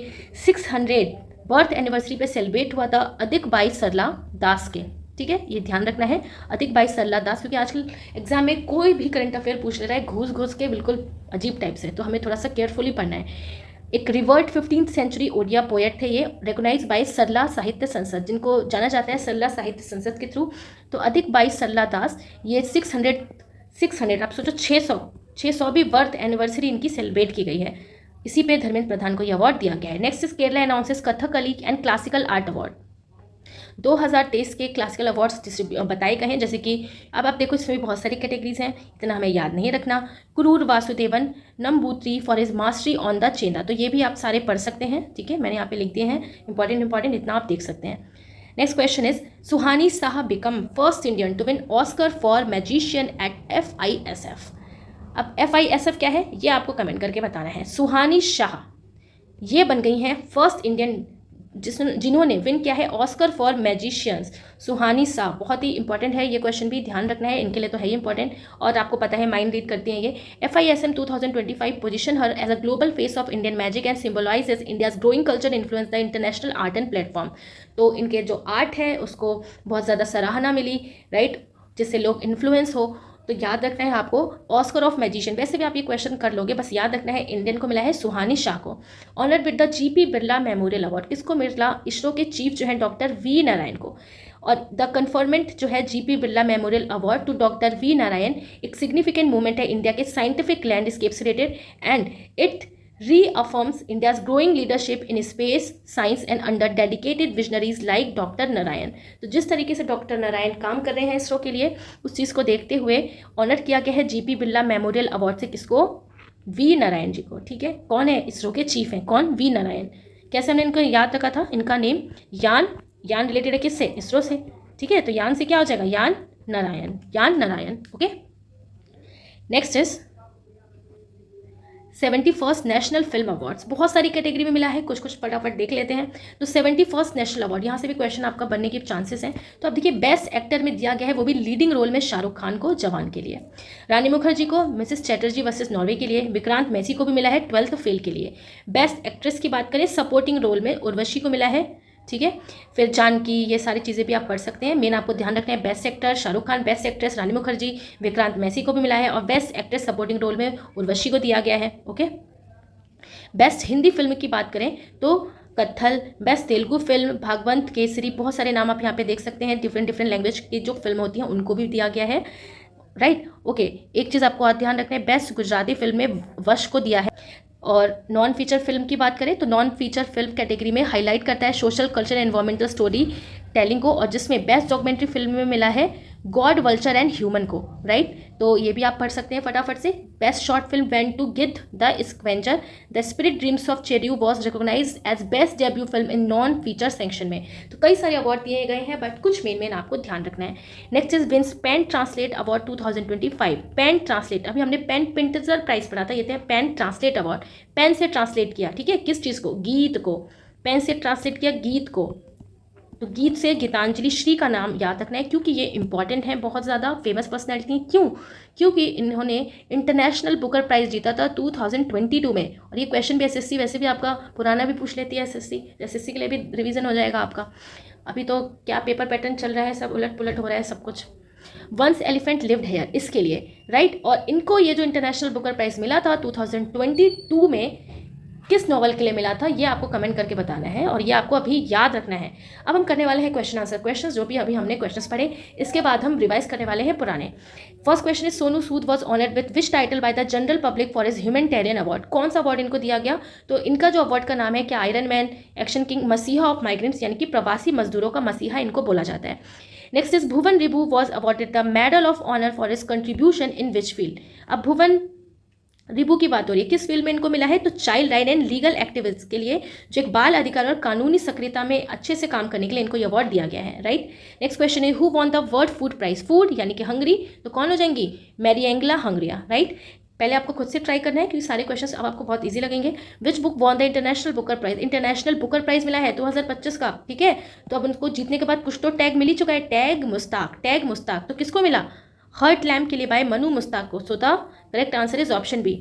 Speaker 1: 600 बर्थ एनिवर्सरी पे सेलिब्रेट हुआ था अधिक बाई सरला दास के, ठीक है। ये ध्यान रखना है, अधिक बाई सरला दास, क्योंकि आजकल एग्जाम में कोई भी करंट अफेयर पूछ ले रहा है घूस घूस के, बिल्कुल अजीब टाइप से, तो हमें थोड़ा सा केयरफुली पढ़ना है। एक revert 15th century Odia poet थे, ये रिकॉग्नाइज बाय सरला साहित्य संसद, जिनको जाना जाता है सरला साहित्य संसद के थ्रू। तो अधिक बाई सरला दास, ये 600 आप सोचो 600वीं बर्थ एनिवर्सरी इनकी सेलिब्रेट की गई है, इसी पे धर्मेंद्र प्रधान को ये अवार्ड दिया गया है। Next is Kerala announces Kathakali and classical art award. 2023 के क्लासिकल अवार्ड्स बताए गए हैं, जैसे कि अब आप देखो इसमें भी बहुत सारी कैटेगरीज हैं, इतना हमें याद नहीं रखना। Kuroor Vasudevan Namboothiri for his mastery on the chenda, तो ये भी आप सारे पढ़ सकते हैं, ठीक है, मैंने यहाँ पे लिख दिए हैं, इंपॉर्टेंट इतना आप देख सकते हैं। Next question is Suhani Shah become first Indian to win Oscar for magician at FISF। अब FISF क्या है ये आपको कमेंट करके बताना है। सुहानी शाह ये बन गई हैं फर्स्ट इंडियन जिन्होंने विन किया है ऑस्कर फॉर मैजिशियंस। सुहानी शाह बहुत ही इंपॉर्टेंट है, ये क्वेश्चन भी ध्यान रखना है, इनके लिए तो है ही इंपॉर्टेंट, और आपको पता है माइंड रीड करती हैं ये। FISM 2025 position her as a global face of Indian magic and symbolises India's growing culture influence the international art and platform. तो इनके जो आर्ट है उसको बहुत ज़्यादा सराहना मिली, राइट, जिससे लोग इन्फ्लुएंस हो। तो याद रखना है आपको ऑस्कर ऑफ मैजिशियन, वैसे भी आप ये क्वेश्चन कर लोगे, बस याद रखना है इंडियन को मिला है सुहानी शाह को। Honoured with the GP Birla memorial award किसको मिला, इसरो के चीफ जो है डॉक्टर V नारायण को। और द कन्फर्मेंट जो है GP Birla memorial award to doctor V Narayan एक सिग्निफिकेंट मूवमेंट है इंडिया के साइंटिफिक लैंडस्केप से related, and it reaffirms India's growing leadership in space science and under dedicated visionaries like doctor Narayan. तो जिस तरीके से डॉक्टर नारायण काम कर रहे हैं इसरो के लिए, उस चीज़ को देखते हुए ऑनर किया गया है GP बिरला मेमोरियल अवार्ड से किसको, V नारायण जी को, ठीक है। कौन है, इसरो के चीफ हैं, कौन, V नारायण। कैसे हमने इनको याद रखा था, इनका नेम यान रिलेटेड है किससे, इसरो से, ठीक है। तो यान से क्या हो जाएगा, यान Narayan, okay. Next is 71st national film awards, बहुत सारी कैटेगरी में मिला है, कुछ फटाफट देख लेते हैं। तो 71st नेशनल अवार्ड, यहाँ से भी क्वेश्चन आपका बनने के चांसेस हैं। तो अब देखिए बेस्ट एक्टर में दिया गया है, वो भी लीडिंग रोल में शाहरुख खान को जवान के लिए, रानी मुखर्जी को मिसेस चैटर्जी वर्सेस नॉर्वे के लिए, विक्रांत मैसी को भी मिला है 12th फेल के लिए। बेस्ट एक्ट्रेस की बात करें सपोर्टिंग रोल में उर्वशी को मिला है, ठीक है। फिर जानकी, ये सारी चीज़ें भी आप पढ़ सकते हैं। मेन आपको ध्यान रखना है best actor Shahrukh Khan, best actress Rani Mukherjee, Vikrant Massey को भी मिला है, और बेस्ट एक्ट्रेस सपोर्टिंग रोल में उर्वशी को दिया गया है, ओके। बेस्ट हिंदी फिल्म की बात करें तो कत्थल, बेस्ट तेलुगु फिल्म भागवंत केसरी, बहुत सारे नाम आप यहाँ पे देख सकते हैं, डिफरेंट लैंग्वेज की जो फिल्म होती हैं उनको भी दिया गया है, राइट, ओके। एक चीज़ आपको ध्यान रखना है, बेस्ट गुजराती फिल्म में वश को दिया है। और नॉन फीचर फिल्म की बात करें तो नॉन फीचर फिल्म कैटेगरी में हाईलाइट करता है social culture environmental story telling को, और जिसमें बेस्ट डॉक्यूमेंट्री फिल्म में मिला है गॉड वल्चर एंड ह्यूमन को, राइट। तो ये भी आप पढ़ सकते हैं फटाफट से। Best short film went to Giddh the scavenger, the spirit dreams of Cheraw was recognised as best debut film in non feature section में। तो कई सारे अवार्ड दिए गए हैं, बट कुछ मेन आपको ध्यान रखना है। Next is wins PEN translate award 2025। PEN translate, अभी हमने पेन पिंटजर प्राइज पढ़ा था, ये थे पेन ट्रांसलेट अवार्ड, पेन से ट्रांसलेट किया, ठीक है, किस चीज़ को, गीत को, पेन से ट्रांसलेट किया गीत को, तो गीत से गीतांजलि श्री का नाम याद रखना है, क्योंकि ये इंपॉर्टेंट है, बहुत ज़्यादा फेमस पर्सनैलिटी। क्यों? क्योंकि इन्होंने इंटरनेशनल बुकर प्राइज़ जीता था 2022 में। और ये क्वेश्चन भी एसएससी वैसे भी आपका पुराना भी पूछ लेती है एसएससी के लिए भी रिवीजन हो जाएगा आपका। अभी तो क्या पेपर पैटर्न चल रहा है, सब उलट पुलट हो रहा है सब कुछ। वंस एलिफेंट लिव्ड हेयर, इसके लिए, राइट। और इनको ये जो इंटरनेशनल बुकर प्राइज़ मिला था 2022 में, किस नॉवल के लिए मिला था, ये आपको कमेंट करके बताना है और ये आपको अभी याद रखना है। अब हम करने वाले हैं क्वेश्चन आंसर क्वेश्चंस, जो भी अभी हमने क्वेश्चंस पढ़े, इसके बाद हम रिवाइज करने वाले हैं पुराने। First question is Sonu Sood was honoured with which title by the general public for his humanitarian award. कौन सा अवार्ड इनको दिया गया? तो इनका जो अवार्ड का नाम है, क्या आयरन मैन, एक्शन किंग, मसीहा ऑफ माइग्रेंट्स, यानी कि प्रवासी मजदूरों का मसीहा इनको बोला जाता है। Next is Bhuvan Ribu was awarded the medal of honour for his contribution in which field. अब भुवन रिबू की बात हो रही है, किस फील्ड में इनको मिला है? तो child right and legal activist के लिए, जो एक बाल अधिकार और कानूनी सक्रियता में अच्छे से काम करने के लिए इनको ये अवार्ड दिया गया है, राइट। नेक्स्ट क्वेश्चन है who won the world food prize. Food यानी कि हंगरी, तो कौन हो जाएंगी? Mariangela Hungria, right. पहले आपको खुद से ट्राई करना है, क्योंकि सारे क्वेश्चंस अब आपको बहुत इजी लगेंगे। Which book won the international Booker prize. International Booker prize मिला है 2025 का, ठीक है। तो अब उनको जीतने के बाद कुछ तो टैग मिल ही चुका है, टैग मुस्ताक, टैग मुस्ताक। तो किसको मिला? हर्ट लैम्प के लिए बाय मनु मुस्ताक को। So the correct answer is option B.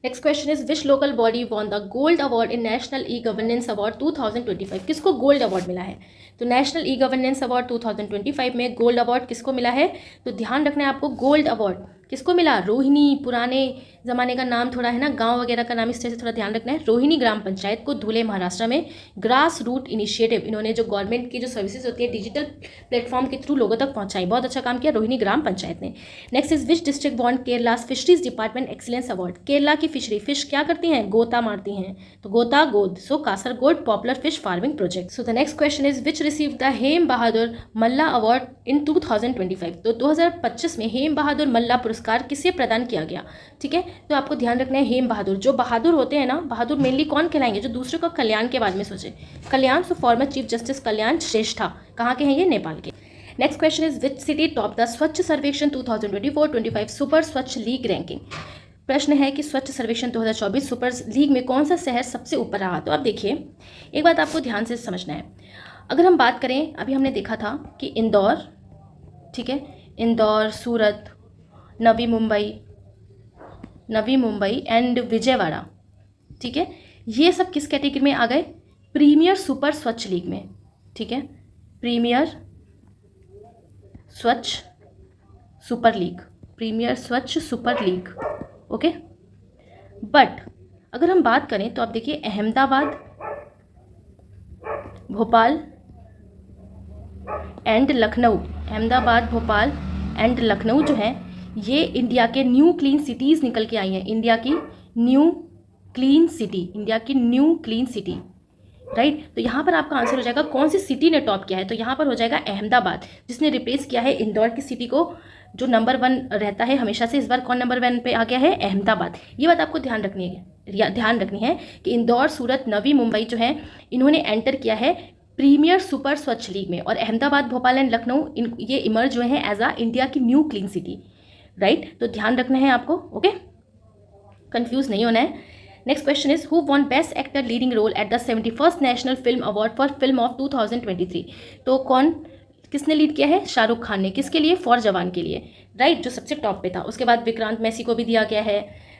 Speaker 1: Next question is which local body won the gold award in national e governance award 2025। किसको गोल्ड अवार्ड मिला है? तो नेशनल ई गवर्नेंस अवार्ड 2025 में गोल्ड अवार्ड किसको मिला है? तो ध्यान रखना है आपको, गोल्ड अवार्ड किसको मिला? रोहिणी, पुराने ज़माने का नाम थोड़ा है ना, गांव वगैरह का नाम, इस तरह से थोड़ा ध्यान रखना है। रोहिणी ग्राम पंचायत को धुले महाराष्ट्र में ग्रास रूट इनिशिएटिव, इन्होंने जो गवर्नमेंट की जो सर्विसेज होती है डिजिटल प्लेटफॉर्म के थ्रू लोगों तक पहुंचाई, बहुत अच्छा काम किया रोहिणी ग्राम पंचायत ने। Next is which district won Kerala's fisheries department excellence award. Kerala की फिशरी, फिश क्या करती हैं? गोता मारती हैं, तो गोता गोद। So Kasaragod popular fish farming project. So the next question is which receive the Hem Bahadur Malla award in 2025। तो 2025 में हेम बहादुर मल्ला पुरस्कार किसे प्रदान किया गया, ठीक है। तो आपको ध्यान रखना है हेम बहादुर, जो बहादुर होते हैं ना, बहादुर मेनली कौन कहलाएंगे? जो दूसरे का कल्याण के बारे में सोचे, कल्याण। सो फॉर्मर चीफ जस्टिस कल्याण श्रेष्ठा, कहाँ के हैं ये? नेपाल के। Next question is which city top the स्वच्छ सर्वेक्षण 2024-25 सुपर स्वच्छ लीग रैंकिंग। प्रश्न है कि स्वच्छ सर्वेक्षण 2024 सुपर लीग में कौन सा शहर सबसे ऊपर रहा। तो आप देखिए, एक बात आपको ध्यान से समझना है। अगर हम बात करें, अभी हमने देखा था कि इंदौर, ठीक है, इंदौर, सूरत, नवी मुंबई एंड विजयवाड़ा, ठीक है, ये सब किस कैटेगरी में आ गए? प्रीमियर सुपर स्वच्छ लीग में, ठीक है, प्रीमियर स्वच्छ सुपर लीग, प्रीमियर स्वच्छ सुपर लीग, ओके। बट अगर हम बात करें तो आप देखिए अहमदाबाद, भोपाल एंड लखनऊ, अहमदाबाद, भोपाल एंड लखनऊ जो है, ये इंडिया के न्यू क्लीन सिटीज़ निकल के आई हैं। इंडिया की न्यू क्लीन सिटी, राइट। तो यहाँ पर आपका आंसर हो जाएगा कौन सी सिटी ने टॉप किया है, तो यहाँ पर हो जाएगा अहमदाबाद, जिसने रिप्लेस किया है इंदौर की सिटी को, जो नंबर 1 रहता है हमेशा से। इस बार कौन नंबर 1 पे आ गया है? अहमदाबाद। ये बात आपको ध्यान रखनी है कि इंदौर, सूरत, नवी मुंबई जो है, इन्होंने एंटर किया है प्रीमियर सुपर स्वच्छ लीग में, और अहमदाबाद, भोपाल एंड लखनऊ ये इमर्ज हुए हैं एज आ इंडिया की न्यू क्लीन सिटी, राइट। तो ध्यान रखना है आपको, ओके, कंफ्यूज नहीं होना है। Next question is who won best actor leading role at the 71st national film award for film of 2023। तो किसने लीड किया है? शाहरुख खान ने। किसके लिए? फॉर जवान के लिए, राइट, जो सबसे टॉप पे था। उसके बाद विक्रांत मैसी को भी दिया गया है,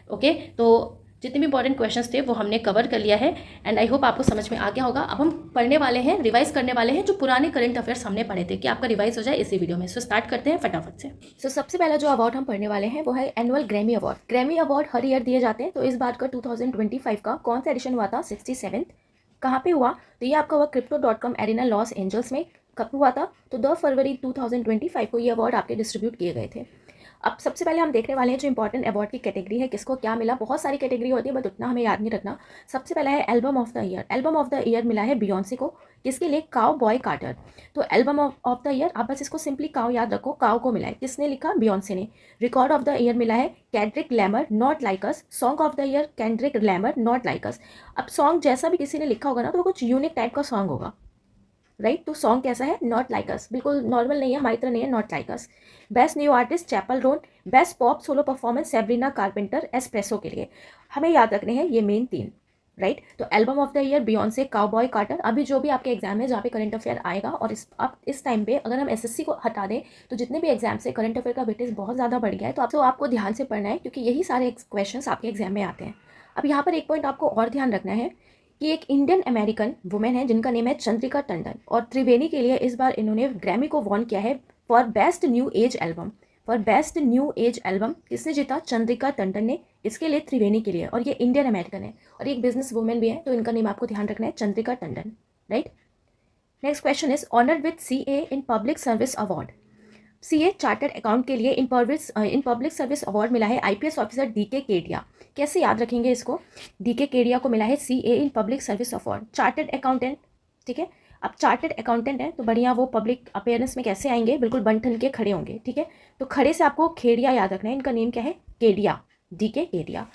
Speaker 1: ओके। तो जितने भी इंपॉर्टेंट क्वेश्चंस थे वो हमने कवर कर लिया है, एंड आई होप आपको समझ में आ गया होगा। अब हम पढ़ने वाले हैं, रिवाइज करने वाले हैं जो पुराने करंट अफेयर्स हमने पढ़े थे, कि आपका रिवाइज हो जाए इसी वीडियो में। सो स्टार्ट करते हैं फटाफट से। सो सबसे पहला जो अवार्ड हम पढ़ने वाले हैं वो है annual Grammy award. Grammy award हर ईयर दिए जाते हैं, तो इस बार का 2025 का कौन सा एडिशन हुआ था? 67th। कहाँ पे हुआ? तो ये आपका हुआ crypto.com एरिना लॉस एंजल्स में। कब हुआ था? तो 2 फरवरी 2025 को ये अवार्ड आपके डिस्ट्रीब्यूट किए गए थे। अब सबसे पहले हम देखने वाले हैं जो इंपॉर्टेंट अवार्ड की कैटेगरी है, किसको क्या मिला। बहुत सारी कैटेगरी होती है, बट उतना हमें याद नहीं रखना। सबसे पहला है album of the year. Album of the year मिला है बियॉन्से को। किसके लिए? Cowboy Carter. तो एल्बम ऑफ द ईयर, आप बस इसको सिंपली काउ याद रखो, काउ को मिला है। किसने लिखा? बियॉन्से ने। रिकॉर्ड ऑफ द ईयर मिला है Kendrick Lamar, not like us. Song of the year Kendrick Lamar, not like अस। अब सॉन्ग जैसा भी किसी ने लिखा होगा ना, तो कुछ यूनिक टाइप का सॉन्ग होगा, राइट। तो सॉन्ग कैसा है? नॉट लाइक अस, बिल्कुल नॉर्मल नहीं है, हमारी तरह नहीं है, not like us. Best new artist Chappell Roan. Best pop solo performance Sabrina Carpenter Espresso के लिए। हमें याद रखने हैं ये मेन 3, राइट। तो album of the year Beyonce, cowboy Carter. अभी जो भी आपके एग्जाम है जहाँ पे करंट अफेयर आएगा, और इस टाइम पे अगर हम एसएससी को हटा दें तो जितने भी एग्जाम से करंट अफेयर का वेटेज बहुत ज़्यादा बढ़ गया है। तो आपको ध्यान से पढ़ना है क्योंकि यही सारे क्वेश्चन आपके एग्जाम में आते हैं। अब यहाँ पर एक पॉइंट आपको और ध्यान रखना है कि एक इंडियन अमेरिकन वुमेन है जिनका नेम है चंद्रिका टंडन, और त्रिवेणी के लिए इस बार इन्होंने ग्रैमी को वॉन किया है for best new age album. For best new age album किसने जीता? चंद्रिका टंडन ने, इसके लिए त्रिवेणी के लिए, और ये इंडियन अमेरिकन है और एक बिजनेस वुमेन भी है, तो इनका नेम आपको ध्यान रखना है, Chandrika Tandon, right. Next question is honoured with CA in public service award. CA chartered account के लिए इन पब्लिक सर्विस अवार्ड मिला है IPS ऑफिसर DK केडिया। कैसे याद रखेंगे इसको? DK केडिया को मिला है CA in public service award. Chartered accountant, ठीक है। अब चार्टर्ड अकाउंटेंट है तो बढ़िया वो पब्लिक अपेयरेंस में कैसे आएंगे? बिल्कुल बन ठन के खड़े होंगे, ठीक है। तो खड़े से आपको खेड़िया याद रखना है, इनका नेम क्या है? Kedia, DK Kedia.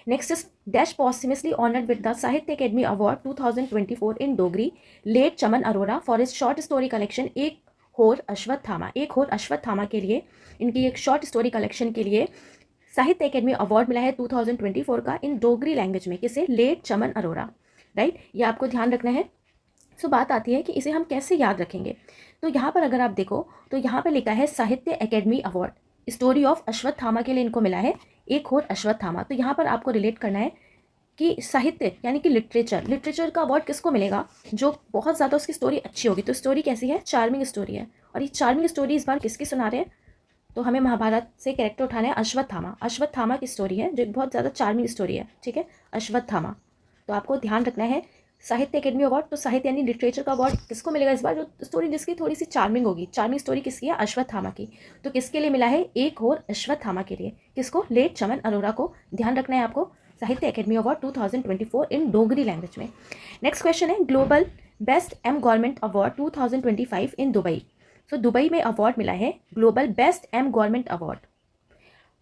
Speaker 1: Next is dash posthumously honoured with the Sahitya Akademi award 2024 in Dogri late Chaman Arora for his short story collection Ik Hor Ashwatthama. एक होर अश्वत्थामा के लिए, इनकी एक शॉर्ट स्टोरी कलेक्शन के लिए साहित्य अकेडमी अवार्ड मिला है 2024 का इन डोगरी लैंग्वेज में। किसे? Late Chaman Arora, right. ये आपको ध्यान रखना है। सो बात आती है कि इसे हम कैसे याद रखेंगे। तो यहाँ पर अगर आप देखो तो यहाँ पर लिखा है Sahitya Akademi award, story of Ashwatthama के लिए इनको मिला है एक होर अश्वत्थामा। तो यहाँ पर आपको रिलेट करना है कि साहित्य यानी कि लिटरेचर का अवार्ड किसको मिलेगा? जो बहुत ज़्यादा उसकी स्टोरी अच्छी होगी। तो स्टोरी कैसी है? चार्मिंग स्टोरी है। और ये चार्मिंग स्टोरी इस बार किसकी सुना रहे हैं? तो हमें महाभारत से कैरेक्टर उठाना है अश्वत्थामा। अश्वत्थामा की स्टोरी है जो बहुत ज़्यादा चार्मिंग स्टोरी है, ठीक है, अश्वत्थामा। तो आपको ध्यान रखना है साहित्य अकेडमी अवार्ड, तो साहित्य यानी लिटरेचर का अवार्ड किसको मिलेगा इस बार? जो स्टोरी जिसकी थोड़ी सी चार्मिंग होगी। चार्मिंग स्टोरी किसकी है? अश्वत्थामा की। तो किसके लिए मिला है? एक और अश्वत्थामा के लिए। किसको? लेट चमन अरोरा को। ध्यान रखना है आपको, Sahitya Akademi award 2024 in Dogri language में। नेक्स्ट क्वेश्चन है global best M government award 2025 in Dubai. So Dubai में अवार्ड मिला है global best M government award.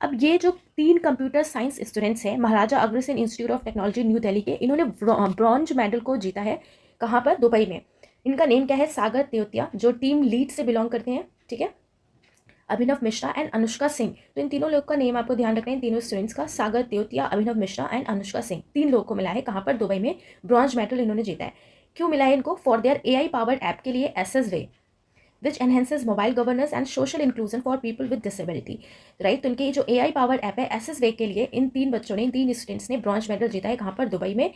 Speaker 1: अब ये जो 3 कंप्यूटर साइंस स्टूडेंट्स हैं Maharaja Agrasen institute of technology New Delhi के, इन्होंने ब्रॉन्ज मेडल को जीता है। कहाँ पर? दुबई में। इनका नेम क्या है? सागर तेवतिया, जो टीम लीड से बिलोंग करते हैं, ठीक है, अभिनव मिश्रा एंड अनुष्का सिंह। तो इन तीनों लोग का नेम आपको ध्यान रखना है, इन तीनों स्टूडेंट्स का, सागर तेवतिया, अभिनव मिश्रा एंड अनुष्का सिंह। 3 लोग को मिला है कहाँ पर? दुबई में। ब्रॉन्ज मेडल इन्होंने जीता है। क्यों मिला है इनको? For their AI powered app के लिए access way which enhances mobile governance and social inclusion for people with disability, right. तो इनके जो AI पावर्ड ऐप है एसेस वे के लिए इन 3 बच्चों ने, इन 3 स्टूडेंट्स ने ब्रॉन्ज मेडल जीता है। कहाँ पर? दुबई में।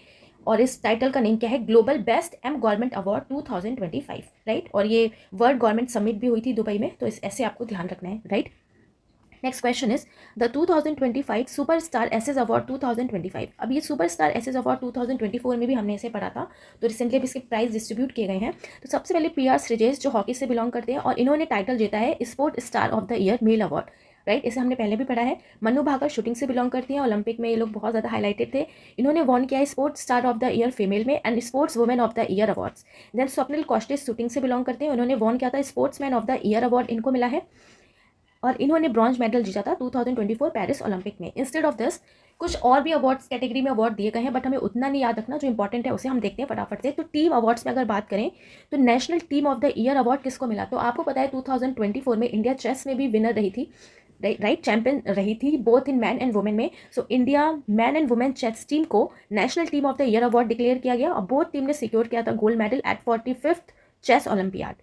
Speaker 1: और इस टाइटल का नेम क्या है? Global best M government award 2025, right. और ये वर्ल्ड गवर्नमेंट समिट भी हुई थी दुबई में, तो ऐसे आपको ध्यान रखना है, right. Next question is the 2025 super star aces award 2025। अब ये सुपर स्टार एसेस अवार्ड 2024 में भी हमने इसे पढ़ा था, तो रिसेंटली अभी इसके प्राइज डिस्ट्रीब्यूट किए गए हैं। तो सबसे पहले PR श्रीजेश जो हॉकी से बिलोंग करते हैं, और इन्होंने टाइटल जीता है sport star of the year male award, right. इसे हमने पहले भी पढ़ा है। मनु भाकर शूटिंग से बिलोंग करती हैं, ओलंपिक में ये लोग बहुत ज़्यादा हाईलाइटेड थे। इन्होंने वॉन किया है sports star of the year female में and sports women of the year awards. Then Swapnil Kaushik shooting से बिलोंग करते हैं, उन्होंने वॉन किया था sports man of the year award, इनको मिला है। और इन्होंने ब्रॉन्ज मेडल जीता था 2024 पेरिस ओलंपिक में। इंस्टेड ऑफ दिस कुछ और भी अवार्ड्स कैटेगरी में अवार्ड दिए गए हैं, बट हमें उतना नहीं याद रखना, जो इंपॉर्टेंट है उसे हम देखते हैं फटाफट से। तो टीम अवार्ड्स में अगर बात करें तो national team of the year award किसको मिला? तो आपको पता है 2024 में इंडिया चेस में भी विनर रही थी, राइट, चैंपियन रही थी both in man and women में। So India man and women chess team को national team of the year award declare किया गया, और बोथ टीम ने सिक्योर किया था gold medal at 45th chess olympiad.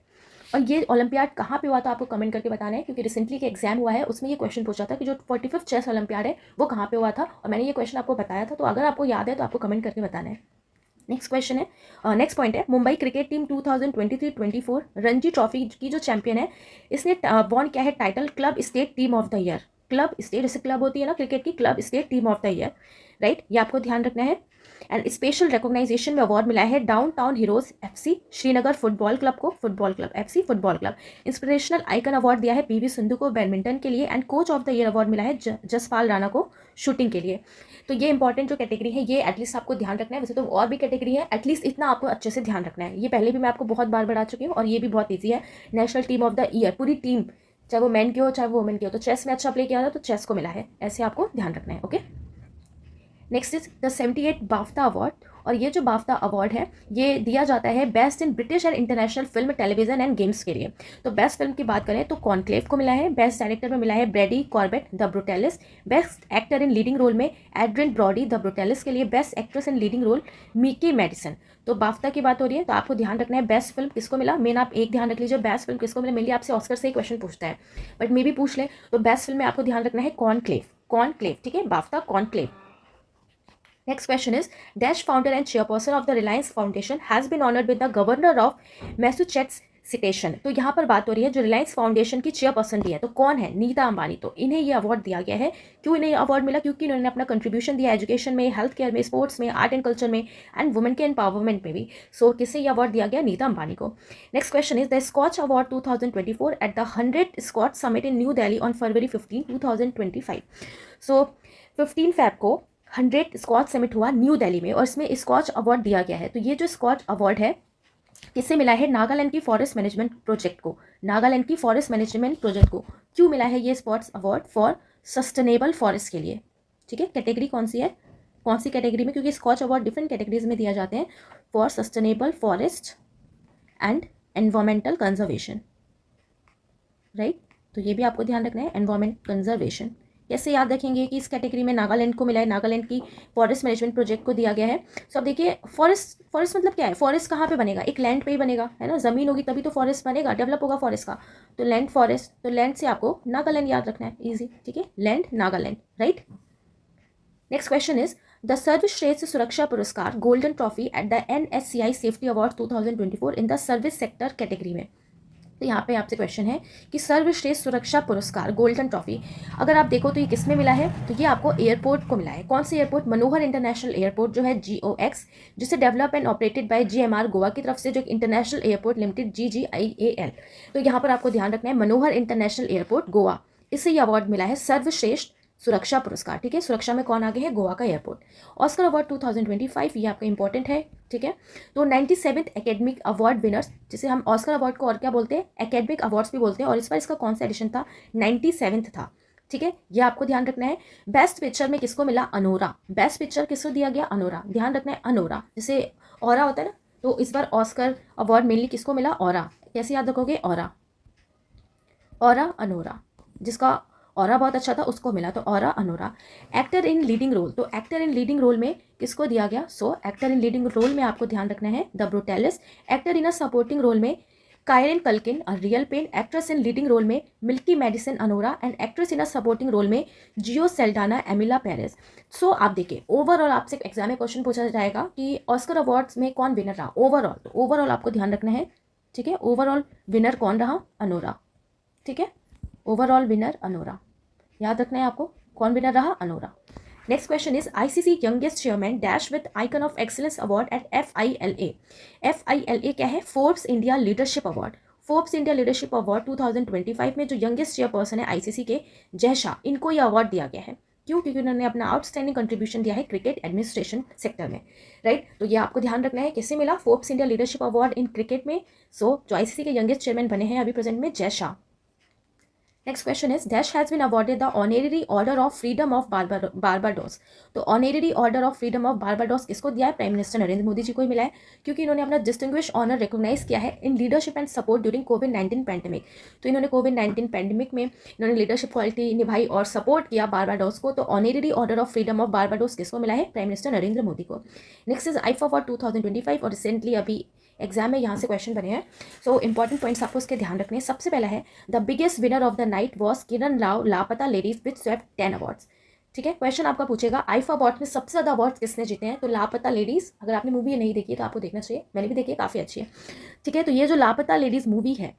Speaker 1: और ये ओलंपियाड कहाँ पे हुआ था आपको कमेंट करके बताना है, क्योंकि रिसेंटली के एग्जाम हुआ है उसमें ये क्वेश्चन पूछा था कि जो 45th चेस ओलंपियाड है वो कहाँ पे हुआ था, और मैंने ये क्वेश्चन आपको बताया था। तो अगर आपको याद है तो आपको कमेंट करके बताना है। नेक्स्ट क्वेश्चन है, नेक्स्ट पॉइंट है Mumbai cricket team 2023-24 Ranji trophy की जो चैंपियन है, इसने वॉन किया है title club state team of the year. Club state, जैसे क्लब होती है ना क्रिकेट की, club state team of the year, right, ये आपको ध्यान रखना है। एंड स्पेशल रिकॉग्नाइजेशन में अवार्ड मिला है downtown heroes FC Srinagar football club को, football club FC football club. Inspirational icon award दिया है PV सिंधु को बैडमिंटन के लिए, and coach of the year award मिला है जसपाल राणा को शूटिंग के लिए। तो ये इंपॉर्टेंट जो कैटेगरी है ये एटलीस्ट आपको ध्यान रखना है। वैसे तो और भी कैटेगरी है, एटलीस्ट इतना आपको अच्छे से ध्यान रखना है। ये पहले भी मैं आपको बहुत बार बता चुकी हूँ, और ये भी बहुत ईजी है। National team of the year, पूरी टीम, चाहे वो मैन की हो चाहे वो वुमेन की हो। तो चेस में अच्छा प्ले किया था तो चेस को मिला है, ऐसे आपको ध्यान रखना है, okay. Next is the 78 BAFTA award और ये जो बाफ्टा अवार्ड है ये दिया जाता है best in British and international film, television and games के लिए। तो बेस्ट फिल्म की बात करें तो कॉन्क्लेव को मिला है, बेस्ट डायरेक्टर में मिला है Brady Corbet the Brutalist, best actor in leading role में एड्रियन ब्रॉडी द ब्रूटेलिस के लिए, best actress in leading role Mikey Madison. तो बाफ्टा की बात हो रही है तो आपको ध्यान रखना है बेस्ट फिल्म किसको मिला। मेन आप एक ध्यान रख लीजिए बेस्ट फिल्म किसको मिला, मेनली आपसे ऑस्कर से ही क्वेश्चन पूछता है बट मे भी पूछ ले। तो बेस्ट फिल्म में आपको ध्यान रखना है कॉन्क्लेव, कॉन्क्लेव, ठीक है, BAFTA conclave. Next question is, Dash founder and chairperson of the Reliance Foundation has been honored with the Governor of Massachusetts citation। तो यहाँ पर बात हो रही है जो रिलायंस फाउंडेशन की चेयरपर्सन भी है तो कौन है, नीता अंबानी। तो इन्हें ये अवार्ड दिया गया है। क्यों इन्हें अवार्ड मिला, क्योंकि इन्होंने अपना कंट्रीब्यूशन दिया एजुकेशन में, हेल्थ केयर में, स्पोर्ट्स में, आर्ट एंड कल्चर में एंड वुमेन के एम्पावरमेंट में भी। सो किससे ये अवार्ड दिया गया, नीता अंबानी को। Next question is the SKOCH award 2024 at the 100th SKOCH summit in New Delhi on February 15, 2025। So 15 Feb को 100 स्कॉच समिट हुआ न्यू दिल्ली में और इसमें स्कॉच अवार्ड दिया गया है। तो ये जो स्कॉच अवार्ड है किससे मिला है, नागालैंड की फॉरेस्ट मैनेजमेंट प्रोजेक्ट को, नागालैंड की फॉरेस्ट मैनेजमेंट प्रोजेक्ट को। क्यों मिला है ये SKOCH award, for sustainable forest के लिए, ठीक है। कैटेगरी कौन सी है, कौन सी कैटेगरी में, क्योंकि स्कॉच अवार्ड डिफरेंट कैटेगरीज में दिया जाते हैं, for sustainable forest and environmental conservation, right. तो ये भी आपको ध्यान रखना है, एनवायरमेंट कंजर्वेशन। कैसे याद रखेंगे कि इस कैटेगरी में नागालैंड को मिला है, नागालैंड की फॉरेस्ट मैनेजमेंट प्रोजेक्ट को दिया गया है। सो अब देखिए फॉरेस्ट मतलब क्या है, फॉरेस्ट कहाँ पे बनेगा, एक लैंड पे ही बनेगा, है ना, जमीन होगी तभी तो फॉरेस्ट बनेगा, डेवलप होगा फॉरेस्ट का। तो लैंड फॉरेस्ट, तो लैंड से आपको नागालैंड याद रखना है, ईजी, ठीक है, land Nagaland, right. Next question is the सर्वश्रेष्ठ सुरक्षा पुरस्कार golden trophy at the NSCI safety award 2024 in the service sector category में। तो यहाँ पे आपसे क्वेश्चन है कि सर्वश्रेष्ठ सुरक्षा पुरस्कार गोल्डन ट्रॉफी अगर आप देखो तो ये किस में मिला है, तो ये आपको एयरपोर्ट को मिला है। कौन से एयरपोर्ट, मनोहर इंटरनेशनल एयरपोर्ट जो है GOX, जिसे develop and operated by GMR Goa की तरफ से, जो इंटरनेशनल एयरपोर्ट लिमिटेड GGIAL। तो यहाँ पर आपको ध्यान रखना है मनोहर इंटरनेशनल एयरपोर्ट गोवा, इससे ये अवार्ड मिला है सर्वश्रेष्ठ सुरक्षा पुरस्कार, ठीक है। सुरक्षा में कौन आगे है, गोवा का एयरपोर्ट। ऑस्कर अवार्ड 2025 ये आपका इंपॉर्टेंट है, ठीक है। तो 97th एकेडमिक अवार्ड विनर्स, जिसे हम ऑस्कर अवार्ड को और क्या बोलते हैं, एकेडमिक अवार्ड्स भी बोलते हैं, और इस बार इसका कौन सा एडिशन था, 97th था, ठीक है। ये आपको ध्यान रखना है। बेस्ट पिक्चर में किसको मिला, अनोरा, बेस्ट पिक्चर किसको दिया गया, अनोरा, ध्यान रखना है, अनोरा, जैसे ऑरा होता है ना, तो इस बार ऑस्कर अवार्ड मेनली किसको मिला, ऑरा। कैसे याद रखोगे, ऑरा, ऑरा अनोरा, जिसका ऑरा बहुत अच्छा था उसको मिला, तो aura Anora. Actor in leading role, तो एक्टर इन लीडिंग रोल में किसको दिया गया, so actor in leading role में आपको ध्यान रखना है the Brutalist. Actor in a supporting role में Kieran Culkin a real pain, actress in leading role में Mikey Madison Anora, and actress in a supporting role में जियो सेल्डाना एमिला पेरेस। सो आप देखिए ओवरऑल आपसे एग्जाम में क्वेश्चन पूछा जाएगा कि ऑस्कर अवार्ड्स में कौन विनर रहा ओवरऑल, तो ओवरऑल आपको ध्यान रखना है, ठीक है। ओवरऑल विनर कौन रहा, अनोरा, ठीक है, ओवरऑल विनर अनोरा, याद रखना है आपको, कौन विनर रहा, Anora. Next question is ICC youngest chairman dash with icon of excellence award eight FILA। FILA क्या है, Forbes India leadership award. Forbes India leadership award 2025 में जो यंगेस्ट चेयरपर्सन है ICC के, जय शाह, इनको ये अवार्ड दिया गया है। क्यों, क्योंकि उन्होंने अपना आउटस्टैंडिंग कंट्रीब्यूशन दिया है क्रिकेट एडमिनिस्ट्रेशन सेक्टर में, राइट। तो ये आपको ध्यान रखना है, किससे मिला, Forbes India leadership award in cricket में। सो जो ICC के यंगेस्ट चेयरमैन बने हैं अभी प्रेजेंट में, Jay Shah. Next question is dash has been awarded the honorary order of freedom of Barbados. तो honorary order of freedom of Barbados किसको दिया है, प्राइम मिनिस्टर नरेंद्र मोदी जी को ही मिला है, क्योंकि इन्होंने अपना डिस्टिंग्विश ऑनर रिकॉग्नाइज किया है in leadership and support during covid pandemic. तो इन्होंने कोविड-19 पैंडेमिक में इन्होंने लीडरशिप क्वालिटी निभाई और सपोर्ट किया बारबाडोस को। तो honorary order of freedom of Barbados किसको मिला है, प्राइम मिनिस्टर नरेंद्र मोदी को। नेक्स्ट इज आईफा अवार्ड 2025 और रिसेंटली अभी एग्जाम में यहाँ से क्वेश्चन बने हैं। सो इंपॉर्टेंट पॉइंट्स आपको उसके ध्यान रखने हैं। सबसे पहला है the biggest winner of the night was Kiran Rao Laapataa ladies which swept 10 awards, ठीक है। क्वेश्चन आपका पूछेगा आईफा अवार्ड में सबसे ज़्यादा अवार्ड्स किसने जीते हैं, तो लापता लेडीज़। अगर आपने मूवी नहीं देखी है तो आपको देखना चाहिए, मैंने भी देखी है, काफ़ी अच्छी है, ठीक है। तो ये जो लापता लेडीज़ मूवी है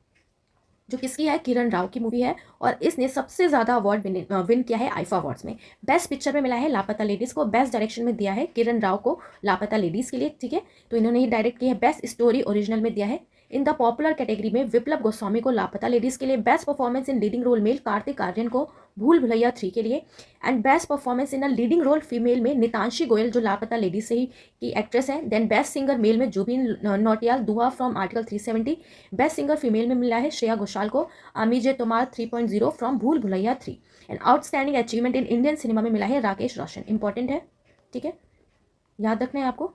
Speaker 1: जो किसकी है, किरण राव की मूवी है, और इसने सबसे ज़्यादा अवार्ड विन किया है आईफा अवार्ड्स में। बेस्ट पिक्चर में मिला है लापता लेडीज़ को, बेस्ट डायरेक्शन में दिया है किरण राव को लापता लेडीज़ के लिए, ठीक है। तो इन्होंने ही डायरेक्ट किया है। बेस्ट स्टोरी ओरिजिनल में दिया है इन द पॉपुलर कैटेगरी में विप्लव गोस्वामी को लापता लेडीज़ के लिए, best performance in leading role male Kartik Aaryan को भूल भुलैया 3 के लिए, and best performance in a leading role female में नितांशी गोयल जो लापता लेडीज से ही की एक्ट्रेस है। देन बेस्ट सिंगर मेल में जुबिन नौटियाल दुआ from article 370। Best singer female में मिला है श्रेया घोषाल को आमीजे तोमार 3.0 फ्रॉम भूल Bhulaiyaa 3। And outstanding achievement in Indian cinema में मिला है राकेश रोशन। इंपॉर्टेंट है, ठीक है, याद रखना है आपको।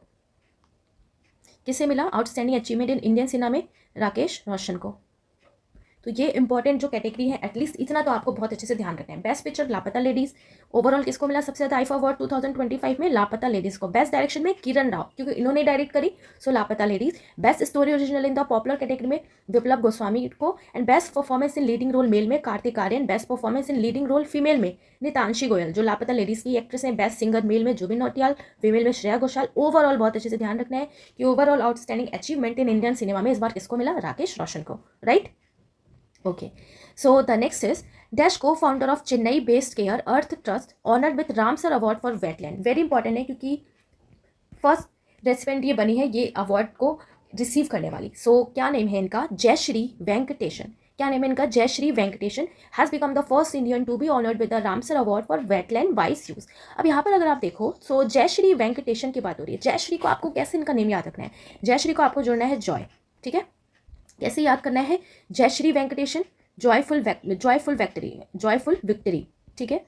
Speaker 1: किसे मिला outstanding achievement in Indian cinema में? राकेश रोशन को। तो ये इंपॉर्टेंट जो कैटेगरी है, एटलीस्ट इतना तो आपको बहुत अच्छे से ध्यान रखना है। बेस्ट पिक्चर लापता लेडीज, ओवरऑल किसको मिला सबसे ज़्यादा आईफा अवार्ड 2025 में? लापता लेडीज को। बेस्ट डायरेक्शन में किरण राव, क्योंकि इन्होंने डायरेक्ट करी, so Laapataa ladies. Best story original in the popular category में विप्लव गोस्वामी को, and best performance in leading role male में Kartik Aaryan, best performance in leading role female में नितांशी गोयल जो लापता लेडीज की एक्ट्रेस हैं। बेस्ट सिंगर मेल में जुबिन नौटियाल, फीमेल में श्रेया घोषाल। ओवरऑल बहुत अच्छे से ध्यान रखना है कि overall outstanding achievement in Indian cinema में इस बार किसको मिला? राकेश रोशन को, right? Okay, so the next is Dash co-founder of Chennai-based Care Earth Trust honored with Ramsar Award for Wetland. Very important है क्योंकि फर्स्ट रेसिपेंट ये बनी है ये अवार्ड को रिसीव करने वाली। सो क्या नेम है इनका? जयश्री वेंकटेशन। क्या नेम है इनका? Jayashree Venkatesan has become the first Indian to be honoured with the Ramsar award for wetland wise use. अब यहाँ पर अगर आप देखो सो जयश्री वेंकटेशन की बात हो रही है। जयश्री को आपको कैसे इनका नेम याद रखना है? जयश्री को आपको जोड़ना है जॉय, ठीक है? कैसे याद करना है? जयश्री वेंकटेशन, जॉयफुल विक्ट्री, ठीक है?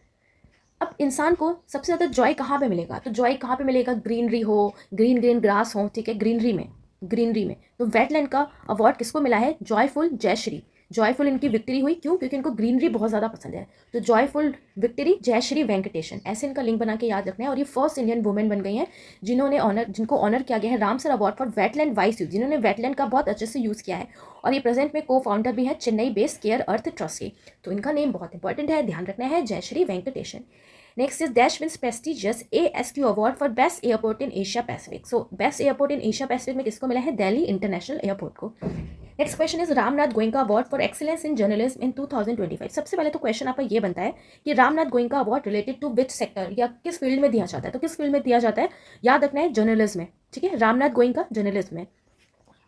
Speaker 1: अब इंसान को सबसे ज़्यादा जॉय कहाँ पे मिलेगा? तो जॉय कहाँ पे मिलेगा? ग्रीनरी हो, ग्रीन ग्रास हो, ठीक है, ग्रीनरी में। तो वेटलैंड का अवार्ड किसको मिला है? जॉयफुल जयश्री। जॉयफुल इनकी विक्ट्री हुई, क्यों? क्योंकि इनको ग्रीनरी बहुत ज़्यादा पसंद है। तो जॉयफुल विक्ट्री जयश्री वेंकटेशन, ऐसे इनका लिंक बना के याद रखना है। और ये फर्स्ट इंडियन वुमेन बन गई हैं जिनको ऑनर किया गया है Ramsar award for wetland wise use, जिन्होंने वेटलैंड का बहुत अच्छे से यूज़ किया है। और ये प्रेजेंट में को फाउंडर भी है चेन्नई बेस्ड केयर अर्थ ट्रस्ट के। तो इनका नेम बहुत इंपॉर्टेंट है, ध्यान रखना है, Jayashree Venkatesan. Next is dash wins prestigious ASQ award for best airport in Asia Pacific. So best airport in Asia Pacific में किसको मिला है? दिल्ली इंटरनेशनल एयरपोर्ट को। Next question is Ramnath Goenka award for excellence in journalism in 2025। सबसे पहले तो क्वेश्चन आपका ये बनता है कि Ramnath Goenka award related to which sector या किस फील्ड में दिया जाता है? तो किस फील्ड में दिया जाता है? याद रखना है, जर्नलिज्म में, ठीक है? रामनाथ गोयनका जर्नलिज्म में।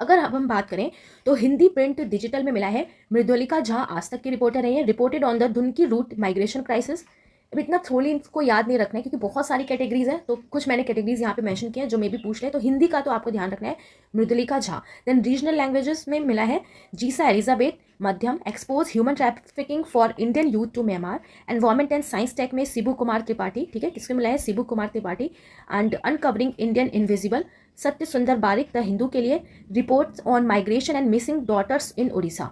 Speaker 1: अगर अब हम बात करें तो हिंदी प्रिंट डिजिटल में मिला है मृदुलिका झा, आज तक की रिपोर्टर रही है, reported on the dunki route migration crisis. अब इतना थोड़ी इनको याद नहीं रखना है क्योंकि बहुत सारी कैटेगरीज हैं, तो कुछ मैंने कैटेगरीज यहाँ पे मेंशन किए हैं जो मे भी पूछ ले। तो हिंदी का तो आपको ध्यान रखना है, Mridulika Jha. Then regional languages में मिला है Jisha Elizabeth Madhyamam, expose human trafficking for Indian youth to Myanmar. Environment and science tech में शिबू कुमार त्रिपाठी, ठीक है, किसको मिला है? Shibu Kumar Tripathi. And uncovering Indian invisible Satya Sundar Barik the Hindu के लिए, reports on migration and missing daughters in Orissa,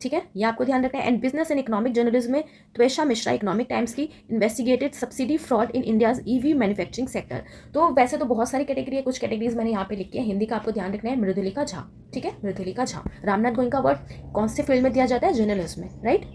Speaker 1: ठीक है, ये आपको ध्यान रखना है। And business and economic journalism में त्वेषा मिश्रा, इकोनॉमिक टाइम्स की, investigated subsidy fraud in India's EV manufacturing sector. तो वैसे तो बहुत सारी कैटेगरी है, कुछ कैटेगरीज मैंने यहाँ पे लिखी है। हिंदी का आपको ध्यान रखना है, मृदुलिका झा, ठीक है, मृदुलिका झा। रामनाथ गोयनका अवार्ड कौन से फील्ड में दिया जाता है? जर्नलिज्म में, right?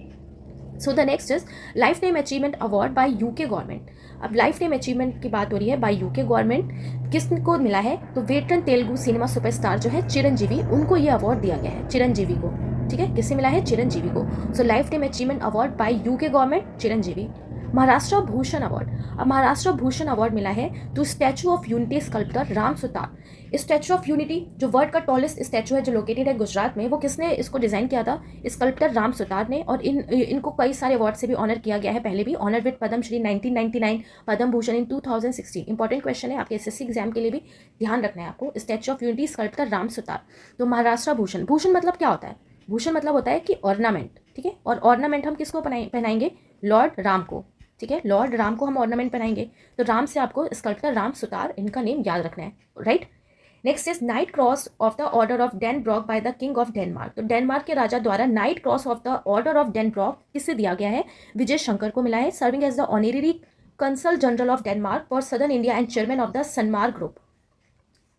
Speaker 1: So the next is life time achievement award by UK government. अब लाइफ टाइम अचीवमेंट की बात हो रही है बाय UK गवर्नमेंट, किसको मिला है? तो वेटरन तेलुगु सिनेमा सुपरस्टार जो है चिरंजीवी, उनको ये अवार्ड दिया गया है, चिरंजीवी को, ठीक है, किससे मिला है? चिरंजीवी को। So lifetime achievement award by UK government, Chiranjeevi. Maharashtra Bhushan award, अब महाराष्ट्र भूषण अवार्ड मिला है to statue of unity sculptor Ram Sutar. Statue of unity जो वर्ल्ड का टॉलेस्ट स्टैचू है जो लोकेटेड है गुजरात में, वो किसने इसको डिजाइन किया था? स्कल्प्टर राम सुतार ने। और इनको कई सारे अवार्ड से भी ऑनर किया गया है पहले भी, honour with Padma Shri 1999, Padma Bhushan in 2016। Important question है आपके SSC एग्जाम के लिए भी ध्यान रखना है आपको। Statue of unity sculptor Ram Sutar. तो महाराष्ट्र भूषण, भूषण मतलब क्या होता है? भूषण मतलब होता है कि ऑर्नामेंट, ठीक है, और ऑर्नामेंट हम किसको पहनाएंगे? लॉर्ड राम को, ठीक है, लॉर्ड राम को हम ऑर्नामेंट पहनाएंगे। तो राम से आपको स्कल्प्टर राम सुतार, इनका नेम याद रखना है, right? Next is knight cross of the order of Dannebrog by the king of Denmark. तो डेनमार्क के राजा द्वारा knight cross of the order of Dannebrog किससे दिया गया है? विजय शंकर को मिला है, serving as the honorary consul general of Denmark for southern India and chairman of the Sanmar group,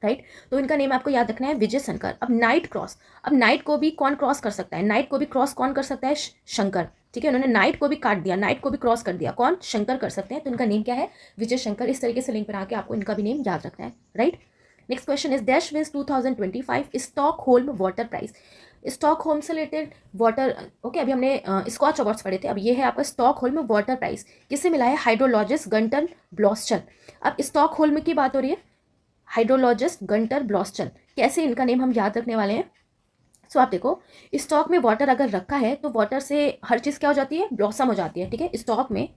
Speaker 1: right? तो इनका नेम आपको याद रखना है, विजय शंकर। अब नाइट क्रॉस, अब नाइट को भी कौन क्रॉस कर सकता है? नाइट को भी क्रॉस कौन कर सकता है? शंकर, ठीक है, उन्होंने नाइट को भी काट दिया, नाइट को भी क्रॉस कर दिया, कौन? शंकर कर सकते हैं। तो इनका नेम क्या है? विजय शंकर। इस तरीके से लिंक बना के आपको इनका भी नेम याद रखना है, right? Next question is dash wins 2025 Stockholm water prize. Stockholm से रिलेटेड वाटर, ओके, अभी हमने स्कॉच अवार्ड्स पढ़े थे, अब ये है आपका स्टॉकहोल्म वाटर प्राइज, किससे मिला है? Hydrologist Gunter Bloschl. अब स्टॉकहोल्म की बात हो रही है, हाइड्रोलॉजिस्ट गंटर ब्लॉस्चल, कैसे इनका नेम हम याद रखने वाले हैं? सो आप देखो, स्टॉक में वाटर अगर रखा है तो वाटर से हर चीज़ क्या हो जाती है? ब्लॉसम हो जाती है, ठीक है। स्टॉक में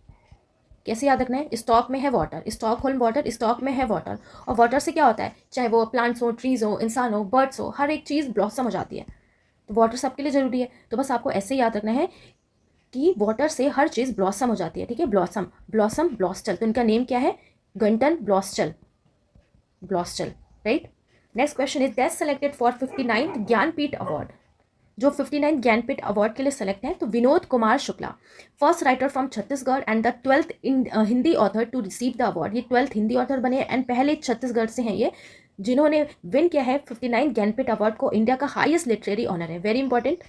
Speaker 1: कैसे याद रखना है? स्टॉक में है वाटर, स्टॉकहोल्म वाटर, स्टॉक में है वाटर। और वाटर से क्या होता है? चाहे वो प्लांट्स हो, ट्रीज हो, इंसान हो, बर्ड्स हो, हर एक चीज़ ब्लॉसम हो जाती है। तो वाटर सबके लिए ज़रूरी है। तो बस आपको ऐसे याद रखना है कि वाटर से हर चीज़ ब्लॉसम हो जाती है, ठीक है, ब्लॉसम, ब्लॉसम, ब्लॉस्चल। तो इनका नेम क्या है? Gunter Bloschl, Bloschl, right? Next question is that selected for 59th Jnanpith award, जो 59th ज्ञानपीठ अवार्ड के लिए सेलेक्ट है, तो Vinod Kumar Shukla, first writer from Chhattisgarh and the 12th Hindi author to receive the award. ये 12th हिंदी ऑथर बने एंड पहले छत्तीसगढ़ से हैं ये जिन्होंने विन किया है 59th ज्ञानपीठ अवार्ड को। इंडिया का हाईएस्ट लिटरेरी ऑनर है, वेरी इंपॉर्टेंट,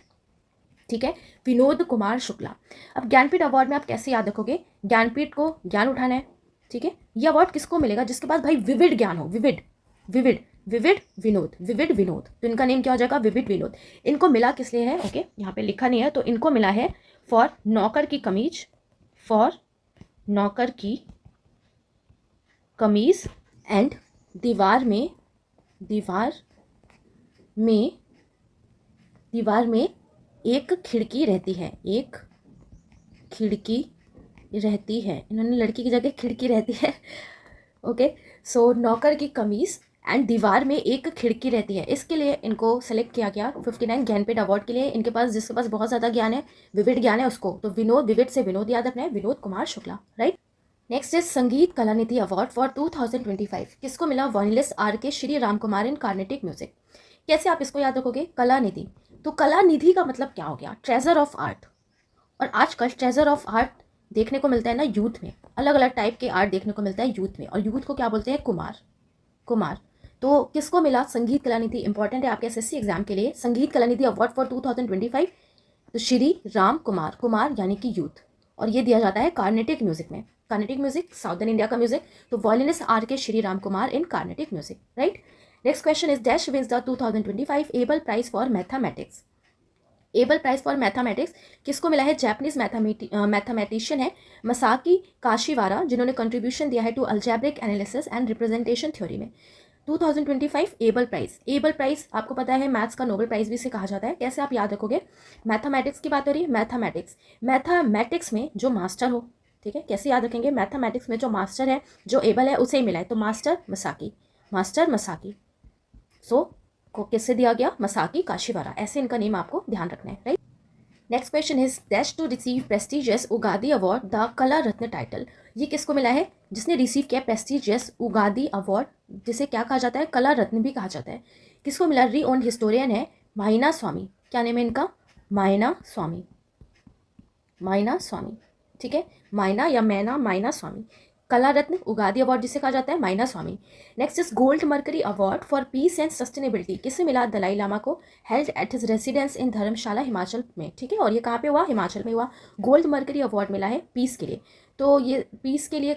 Speaker 1: ठीक है, विनोद कुमार शुक्ला। अब ज्ञानपीठ अवार्ड में आप कैसे याद रखोगे, ज्ञानपीठ को ज्ञान उठाना है, ठीक है। ये अवार्ड किसको मिलेगा, जिसके पास भाई विविड ज्ञान हो, vivid vivid vivid Vinod, vivid Vinod, तो इनका नेम क्या हो जाएगा, विविड विनोद। इनको मिला किस लिए है, ओके, यहाँ पे लिखा नहीं है, तो इनको मिला है फॉर नौकर की कमीज, फॉर नौकर की कमीज एंड दीवार में एक खिड़की रहती है, एक खिड़की रहती है, इन्होंने लड़की की जगह खिड़की रहती है, ओके। सो नौकर की कमीज एंड दीवार में एक खिड़की रहती है, इसके लिए इनको सेलेक्ट किया गया 59 ज्ञानपीठ अवार्ड के लिए। इनके पास, जिसके पास बहुत ज़्यादा ज्ञान है, विविध ज्ञान है उसको, तो विनोद, विविध से विनोद याद रखना है, Vinod Kumar Shukla, right. Next is संगीत कलानिधि अवार्ड फॉर 2025, किसको मिला, वॉयलिनिस्ट R K Shri Ram Kumar in Carnatic music. कैसे आप इसको याद रखोगे, कलानिधि, तो कलानिधि का मतलब क्या हो गया, ट्रेजर ऑफ आर्ट। और आजकल ट्रेजर ऑफ आर्ट देखने को मिलता है ना यूथ में, अलग अलग टाइप के आर्ट देखने को मिलता है यूथ में, और यूथ को क्या बोलते हैं, कुमार। तो किसको मिला, संगीत कलानिधि, इंपॉर्टेंट है आपके एसएससी एग्जाम के लिए, संगीत कलानिधि अवार्ड फॉर 2025, तो श्री राम कुमार यानी कि यूथ, और ये दिया जाता है कार्नेटिक म्यूजिक में। कार्नेटिक म्यूजिक साउदर्न इंडिया का म्यूजिक, तो violinist R K Shri Ram Kumar in Carnatic music, right. Next question is dash wins the 2025 Abel prize for mathematics. Abel prize for mathematics किसको मिला है, जैपनीज मैथमेटिशियन है मसाकी काशीवारा, जिन्होंने कंट्रीब्यूशन दिया है to algebraic analysis and representation theory में। 2025 एबल प्राइज आपको पता है मैथ्स का नोबेल प्राइज भी इसे कहा जाता है। कैसे आप याद रखोगे, मैथमेटिक्स की बात हो रही है, मैथमेटिक्स में जो मास्टर हो, ठीक है, कैसे याद रखेंगे, मैथमेटिक्स में जो मास्टर है, जो एबल है, उसे ही मिला है, तो मास्टर मसाकी। सो को किससे दिया गया, मसाकी काशीवारा, ऐसे इनका नेम आपको ध्यान रखना है, right. Next question is dash to receive prestigious Ugadi award the Kala Ratna title. ये किसको मिला है, जिसने रिसीव किया प्रेस्टिजियस उगादी अवार्ड, जिसे क्या कहा जाता है, कला रत्न भी कहा जाता है। किसको मिला, री ओन्ड हिस्टोरियन है माइना स्वामी, क्या नेम है इनका, माइना स्वामी, ठीक है, माइना या माइना स्वामी, कला रत्न उगादी अवार्ड जिसे कहा जाता है, Maina Swami. Next is gold mercury award for peace and sustainability, किससे मिला, दलाई लामा को, held at his residence in Dharamshala Himachal में, ठीक है, और ये कहाँ पे हुआ, हिमाचल में हुआ। गोल्ड मर्करी अवार्ड मिला है पीस के लिए, तो ये पीस के लिए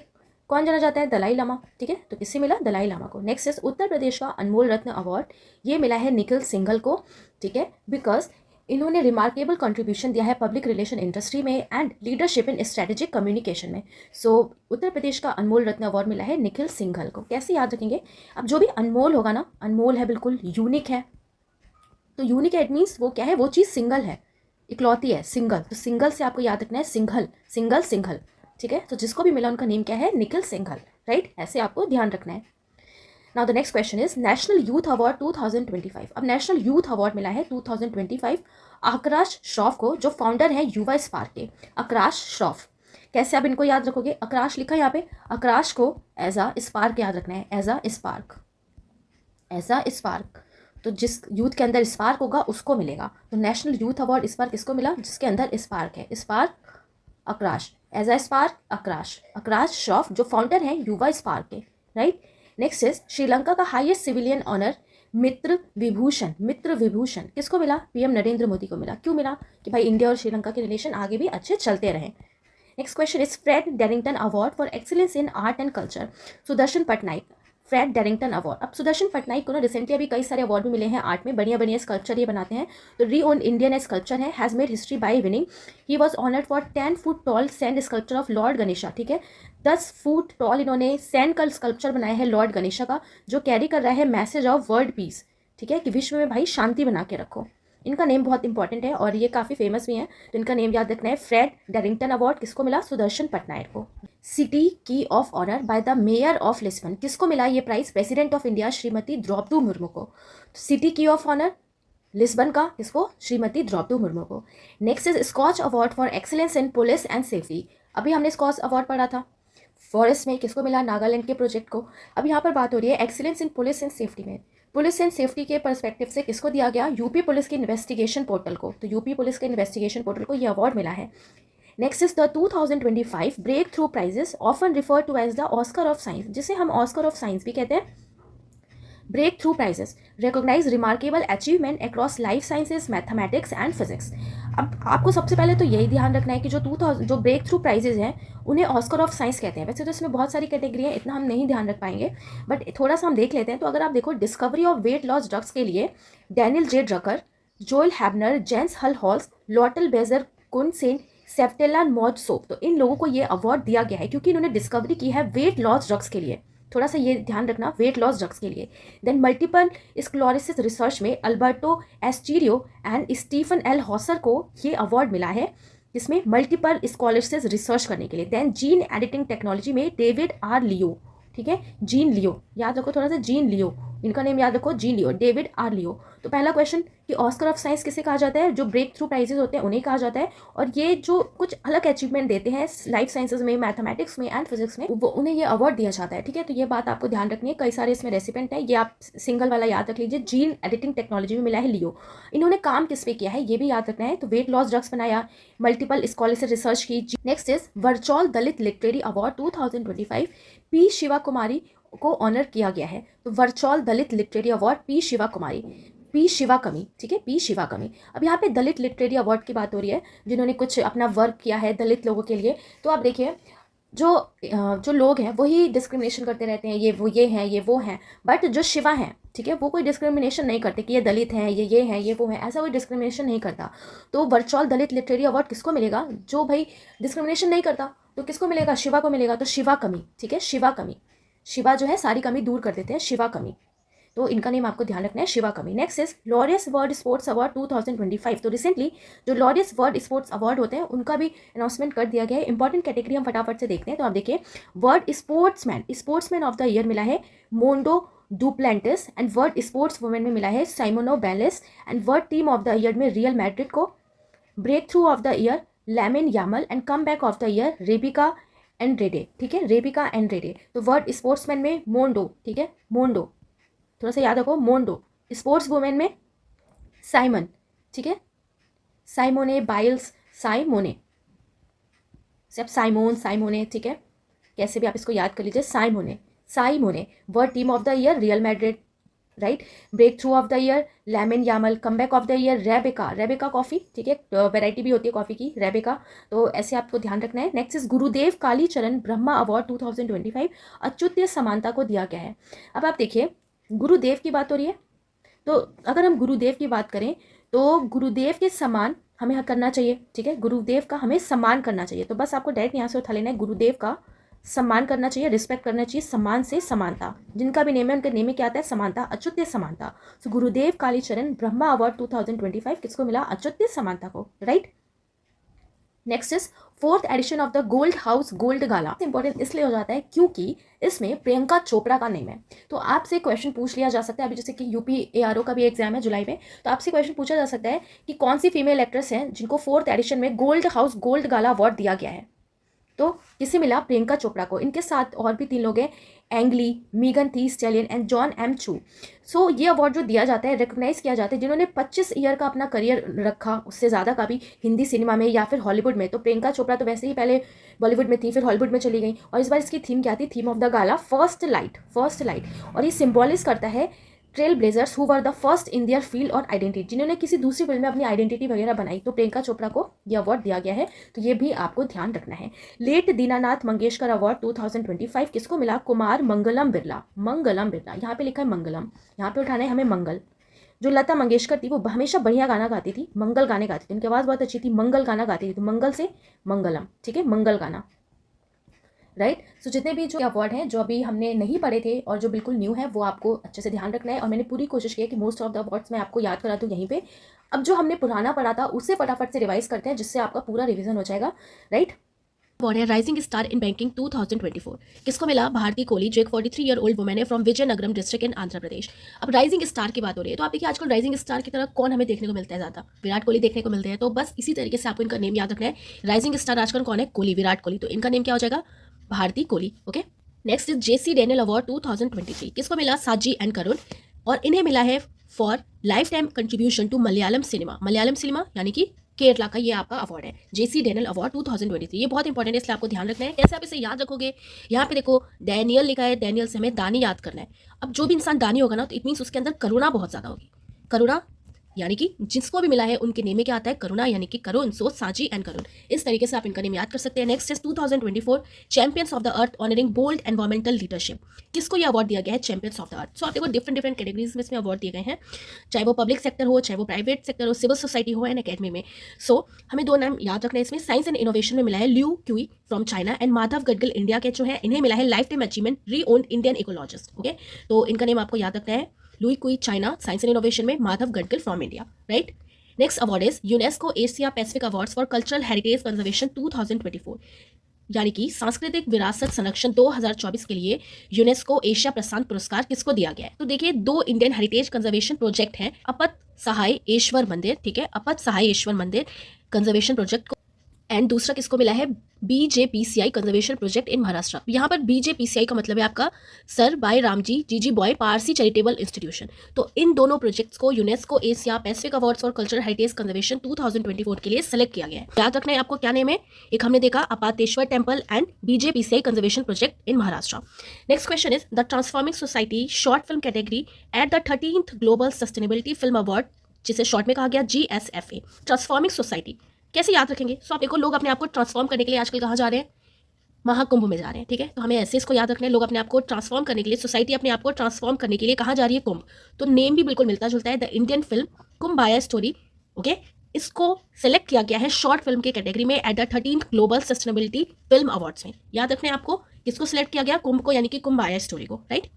Speaker 1: कौन जाना जाता है, दलाई लामा, ठीक है, तो किससे मिला, दलाई लामा को। नेक्स्ट इज उत्तर प्रदेश का अनमोल रत्न अवार्ड, ये मिला है निखिल सिंघल को, ठीक है, बिकॉज इन्होंने रिमार्केबल कंट्रीब्यूशन दिया है पब्लिक रिलेशन इंडस्ट्री में and leadership in strategic communication में। सो उत्तर प्रदेश का अनमोल रत्न अवार्ड मिला है निखिल सिंघल को। कैसे याद रखेंगे, अब जो भी अनमोल होगा ना, अनमोल है, बिल्कुल यूनिक है, तो यूनिक है, इट मीन्स वो क्या है, वो चीज़ सिंगल है, इकलौती है, सिंगल, तो सिंगल से आपको याद रखना है सिंघल, ठीक है, तो जिसको भी मिला उनका नेम क्या है, निखिल सिंघल, राइट, ऐसे आपको ध्यान रखना है। Now the next question is national youth award 2025। अब नेशनल यूथ अवार्ड मिला है 2025 आकाश श्रॉफ को, जो फाउंडर है युवा स्पार्क के, आकाश श्रॉफ। कैसे आप इनको याद रखोगे, आकाश लिखा है यहाँ पे, आकाश को एज अ स्पार्क याद रखना है, एज अ स्पार्क, तो जिस यूथ के अंदर स्पार्क होगा उसको मिलेगा। तो नेशनल यूथ अवार्ड इस बार किसको मिला, जिसके अंदर स्पार्क है, spark Akash, as a spark Akash Shroff, जो फाउंडर है युवा स्पार्क के, राइट। नेक्स्ट इज श्रीलंका का हाईएस्ट सिविलियन ऑनर मित्र विभूषण किसको मिला, पीएम नरेंद्र मोदी को मिला। क्यों मिला, कि भाई इंडिया और श्रीलंका के रिलेशन आगे भी अच्छे चलते रहें। Next question is Fred Darrington award for excellence in art and culture, Sudarshan Pattnaik, Fred Darrington award. अब सुदर्शन पटनायक को ना रिसेंटली अभी कई सारे अवार्ड भी मिले हैं आर्ट में, बढ़िया स्कल्पचर ये बनाते हैं, तो री ओन इंडियन स्कल्पचर है, has made history by winning, he was honoured for 10 foot tall sand sculpture of Lord Ganesha, ठीक है, 10 फुट टॉल इन्होंने सैंड का स्कल्पचर बनाया है लॉर्ड गणेशा का, जो कैरी कर रहा है मैसेज ऑफ वर्ल्ड पीस, ठीक है, कि विश्व में भाई शांति बना के रखो। इनका नेम बहुत इंपॉर्टेंट है और ये काफ़ी फेमस भी हैं, तो इनका नेम याद रखना है। फ्रेड डैरिंगटन अवार्ड किसको मिला, सुदर्शन पटनायक को। City key of honour by the mayor of Lisbon, किसको मिला ये प्राइज, president of India Shrimati Droupadi Murmu को। City key of honour Lisbon का किसको, श्रीमती द्रौपदी मुर्मू को। Next is Skoch award for excellence in police and safety, अभी हमने स्कॉच अवार्ड पढ़ा था फॉरेस्ट में किसको मिला, नागालैंड के प्रोजेक्ट को। अब यहाँ पर बात हो रही है excellence in police and safety में। पुलिस एंड सेफ्टी के पर्सपेक्टिव से किसको दिया गया, यूपी पुलिस के इन्वेस्टिगेशन पोर्टल को। तो यूपी पुलिस के इन्वेस्टिगेशन पोर्टल को ये अवार्ड मिला है। Next is the 2025 breakthrough prizes often refer to as the Oscar of science, जिसे हम ऑस्कर ऑफ साइंस भी कहते हैं। Breakthrough prizes recognise remarkable achievement across life sciences, mathematics and physics. अब आपको सबसे पहले तो यही ध्यान रखना है कि जो ब्रेक थ्रू प्राइजेज हैं उन्हें ऑस्कर ऑफ साइंस कहते हैं। वैसे तो इसमें बहुत सारी कैटेगरी हैं, इतना हम नहीं ध्यान रख पाएंगे, बट थोड़ा सा हम देख लेते हैं। तो अगर आप देखो discovery of weight loss drugs के लिए डैनियल जे ड्रकर, जोएल हैबनर, जेंस हल हॉल्स, लॉटल बेजर कुनसेन, सेफ्टेलान मॉज सोप, तो इन लोगों को ये अवार्ड दिया गया है क्योंकि इन्होंने डिस्कवरी की है वेट लॉस ड्रग्स के लिए। थोड़ा सा ये ध्यान रखना, वेट लॉस ड्रग्स के लिए। देन मल्टीपल स्क्लेरोसिस रिसर्च में Alberto Ascherio and Stephen L Hauser को ये अवार्ड मिला है, जिसमें मल्टीपल स्कॉलरशिप रिसर्च करने के लिए। देन जीन एडिटिंग टेक्नोलॉजी में डेविड आर लियो, ठीक है, जीन लियो याद रखो, थोड़ा सा जीन लियो, इनका नेम याद रखो, जीन लियो, डेविड आर लियो। तो पहला क्वेश्चन कि ऑस्कर ऑफ साइंस किसे कहा जाता है, जो ब्रेक थ्रू प्राइजेज होते हैं उन्हें कहा जाता है। और ये जो कुछ अलग अचीवमेंट देते हैं लाइफ साइंसेज में, मैथमेटिक्स में एंड फिजिक्स में, वो उन्हें ये अवार्ड दिया जाता है, ठीक है। तो ये बात आपको ध्यान रखनी है। कई सारे इसमें रेसिपेंट है, ये आप सिंगल वाला याद रख लीजिए, जीन एडिटिंग टेक्नोलॉजी में मिला है लियो। इन्होंने काम किस पे किया है ये भी याद रखना है। तो वेट लॉस ड्रग्स बनाया, मल्टीपल स्कॉलरशिप रिसर्च की। Next is virtual Dalit literary award 2025 P Shiva Kumari को ऑनर किया गया है। तो virtual Dalit literary award P Shiva Kumari, P Shiva कमी, ठीक है, पी शिवा कमी। अब यहाँ पे दलित लिटरेरी अवार्ड की बात हो रही है, जिन्होंने कुछ अपना वर्क किया है दलित लोगों के लिए। तो आप देखिए जो लोग हैं वही डिस्क्रिमिनेशन करते रहते हैं, ये वो ये हैं, ये वो हैं, बट जो शिवा हैं, ठीक है, वो कोई डिस्क्रिमिनेशन नहीं करते कि ये दलित हैं, ये हैं, ये वो हैं, ऐसा कोई डिस्क्रिमिनेशन नहीं करता। तो वर्चुअल दलित लिटरेरी अवार्ड किसको मिलेगा, जो भाई डिस्क्रिमिनेशन नहीं करता। तो किसको मिलेगा, शिवा को मिलेगा। तो शिवा कमी, ठीक है, शिवा कमी, शिवा जो है सारी कमी दूर कर देते हैं, शिवा कमी। तो इनका नेम आपको ध्यान रखना है, शिवा कमी। Next is Laureus world sports award 2025। तो रिसेंटली जो लॉरियस वर्ल्ड स्पोर्ट्स अवार्ड होते हैं उनका भी अनाउंसमेंट कर दिया गया है। इंपॉर्टेंट कैटेगरी हम फटाफट से देखते हैं। तो आप देखिए, world sportsman of the year मिला है Mondo Duplantis, and world sports women में मिला है Simone Biles, and world team of the year में रियल मैड्रिड को, breakthrough of the year Lamine Yamal, and comeback of the year Rebeca Andrade, ठीक है, रेबिका एंड्रेडे। तो वर्ल्ड स्पोर्ट्समैन में मोंडो, ठीक है, मोंडो, थोड़ा सा याद रखो, मोंडो। स्पोर्ट्स वुमेन में साइमन, ठीक है, साइमोने बाइल्स, साइमोने, सब साइमोने, ठीक है, कैसे भी आप इसको याद कर लीजिए, Simone. World team of the year Real Madrid, right. Breakthrough of the year Lamine Yamal, comeback of the year Rebeca coffee, ठीक है, वैरायटी भी होती है कॉफ़ी की, रेबिका। तो ऐसे आपको ध्यान रखना है। Next is Gurudev Kalicharan Brahma award 2025 अच्युत्य समानता को दिया गया है। अब आप देखिए, गुरुदेव की बात हो रही है, तो अगर हम गुरुदेव की बात करें तो गुरुदेव के समान हमें करना चाहिए, ठीक है, गुरुदेव का हमें सम्मान करना चाहिए। तो बस आपको डायरेक्ट यहाँ से उठा लेना है, गुरुदेव का सम्मान करना चाहिए, रिस्पेक्ट करना चाहिए, सम्मान से समानता। जिनका भी नेम है उनके नेम में क्या आता है, समानता, अच्युत्य समानता। तो गुरुदेव कालीचरण ब्रह्मा अवार्ड 2025 किसको मिला, अच्युत्य समानता को, right. Next is fourth edition of the gold house gold gala. Important इसलिए हो जाता है क्योंकि इसमें प्रियंका चोपड़ा का नेम है। तो आपसे क्वेश्चन पूछ लिया जा सकता है, अभी जैसे कि यूपी ARO का भी एग्जाम है जुलाई में, तो आपसे क्वेश्चन पूछा जा सकता है कि कौन सी फीमेल एक्ट्रेस हैं जिनको फोर्थ एडिशन में गोल्ड हाउस गोल्ड गाला अवार्ड दिया गया है। तो किसे मिला, प्रियंका चोपड़ा को। इनके साथ और भी 3 लोग हैं, एंगली, मीगन थी स्टैलियन एंड जॉन एम चू। सो ये अवार्ड जो दिया जाता है, रिकॉग्नाइज किया जाता है जिन्होंने 25 ईयर का अपना करियर रखा, उससे ज़्यादा का भी, हिंदी सिनेमा में या फिर हॉलीवुड में। तो प्रियंका चोपड़ा तो वैसे ही पहले बॉलीवुड में थी, फिर हॉलीवुड में चली गई। और इस बार इसकी थीम क्या थी, theme of the gala first light. और ये सिम्बॉलाइज करता है trailblazers who were the first in their field और आइडेंटिटी, जिन्होंने किसी दूसरी फील्ड में अपनी आइडेंटिटी वगैरह बनाई। तो प्रियंका चोपड़ा को यह अवार्ड दिया गया है, तो ये भी आपको ध्यान रखना है। लेट दीनानाथ मंगेशकर अवार्ड 2025 किसको मिला, कुमार मंगलम बिरला। यहाँ पे लिखा है मंगलम, यहाँ पे उठाना है हमें मंगल। जो लता मंगेशकर थी वो हमेशा बढ़िया गाना गाती थी, मंगल गाने गाती थी, उनकी आवाज़ बहुत अच्छी थी, मंगल गाना गाती थी। तो मंगल से मंगलम, ठीक है, मंगल गाना, राइट। सो जितने भी जो अवार्ड हैं जो अभी हमने नहीं पढ़े थे और जो बिल्कुल न्यू है वो आपको अच्छे से ध्यान रखना है। और मैंने पूरी कोशिश की है कि मोस्ट ऑफ द अवार्ड्स मैं आपको याद करा दूँ यहीं पे। अब जो हमने पुराना पढ़ा था उससे फटाफट से रिवाइज करते हैं, जिससे आपका पूरा रिवीजन हो जाएगा, राइट। अवार्ड है राइजिंग स्टार इन बैंकिंग 2024। किसको मिला, भारती कोहली, जो एक 43 ईयर ओल्ड वुमेन है from Vizianagaram district in Andhra Pradesh. अब राइजिंग स्टार की बात हो रही है, तो आप देखिए आजकल राइजिंग स्टार की तरह कौन हमें देखने को मिलता है, ज़्यादा विराट कोहली देखने को मिलते हैं। तो बस इसी तरीके से आपको इनका नेम याद रखना है। राइजिंग स्टार आजकल कौन है, कोहली, विराट कोहली। तो इनका नेम क्या हो जाएगा, Bharti Kohli. Okay, next is JC Daniel award 2023, किसको मिला? साजी एंड करुण, और इन्हें मिला है for life time contribution to Malayalam cinema. Malayalam cinema यानी कि केरला का ये आपका अवार्ड है, जेसी डैनियल अवार्ड 2023। ये बहुत इंपॉर्टेंट है, इसलिए आपको ध्यान रखना है। कैसे आप इसे याद रखोगे? यहाँ पे देखो डैनियल लिखा है, डैनियल से हमें दानी याद करना है। अब जो भी इंसान दानी होगा ना, तो इट मीन्स उसके अंदर करुणा बहुत ज़्यादा होगी। करुणा यानी कि जिसको भी मिला है उनके नेम में क्या आता है? करुणा, यानी कि करुण। सो साजी एंड करुण, इस तरीके से आप इनका नेम याद कर सकते हैं। Next is 2024 champions of the earth honouring bold environmental leadership. किसको ये अवार्ड दिया गया है? Champions of the earth. So आप देखो डिफरेंट कैटेगरीज में इसमें अवार्ड दिए गए हैं, चाहे वो पब्लिक सेक्टर हो, चाहे वो प्राइवेट सेक्टर हो, सिविल सोसाइटी हो एंड अकेडमी में। सो हमें दो नाम याद रखना है इसमें। साइंस एंड इनोवेशन में मिला है Lu Qi from China and Madhav Gadgil India के जो है, इन्हें मिला है lifetime achievement renowned Indian ecologist. Okay, तो इनका नेम आपको याद रखना है, Lu Qi China, science and innovation में, Madhav Gadgil from India, right. Next award is UNESCO Asia Pacific awards for cultural heritage conservation 2024, यानी कि सांस्कृतिक विरासत संरक्षण 2024 के लिए यूनेस्को एशिया प्रशांत पुरस्कार किसको दिया गया है? तो देखिए, दो इंडियन हेरिटेज कंजर्वेशन प्रोजेक्ट हैं, अपत सहाय ईश्वर मंदिर, ठीक है, अपत सहाय ईश्वर मंदिर कंजर्वेशन प्रोजेक्ट को, एंड दूसरा किसको मिला है? BJPCI conservation project in Maharashtra. यहाँ पर BJPCI का मतलब है आपका सर बाय रामजी जीजी बॉय पारसी चैरिटेबल इंस्टीट्यूशन। तो इन दोनों प्रोजेक्ट्स को UNESCO Asia Pacific awards for cultural heritage conservation 2024 के लिए सेलेक्ट किया गया है। याद रखना है आपको क्या नेम है, एक हमने देखा Apateshwar temple and BJPCI conservation project in Maharashtra. Next question is the transforming society short film category at the 13th global sustainability film award, जिसे शॉर्ट में कहा गया GSFA। ट्रांसफॉर्मिंग सोसाइटी कैसे याद रखेंगे? सो आप देखो, लोग अपने आप को ट्रांसफॉर्म करने के लिए आजकल कहाँ जा रहे हैं? महाकुंभ में जा रहे हैं, ठीक है। तो हमें ऐसे इसको याद रखना है, लोग अपने आप को ट्रांसफॉर्म करने के लिए, सोसाइटी अपने आप को ट्रांसफॉर्म करने के लिए कहाँ जा रही है? कुंभ। तो नेम भी बिल्कुल मिलता जुलता है, the Indian film Kumbhaya story. Okay, इसको सेलेक्ट किया गया है शॉर्ट फिल्म के कैटेगरी में at the 13th global sustainability film awards में। याद रखना है आपको, किसको सिलेक्ट किया गया? कुंभ को, यानी कि कुंभाया स्टोरी को, राइट।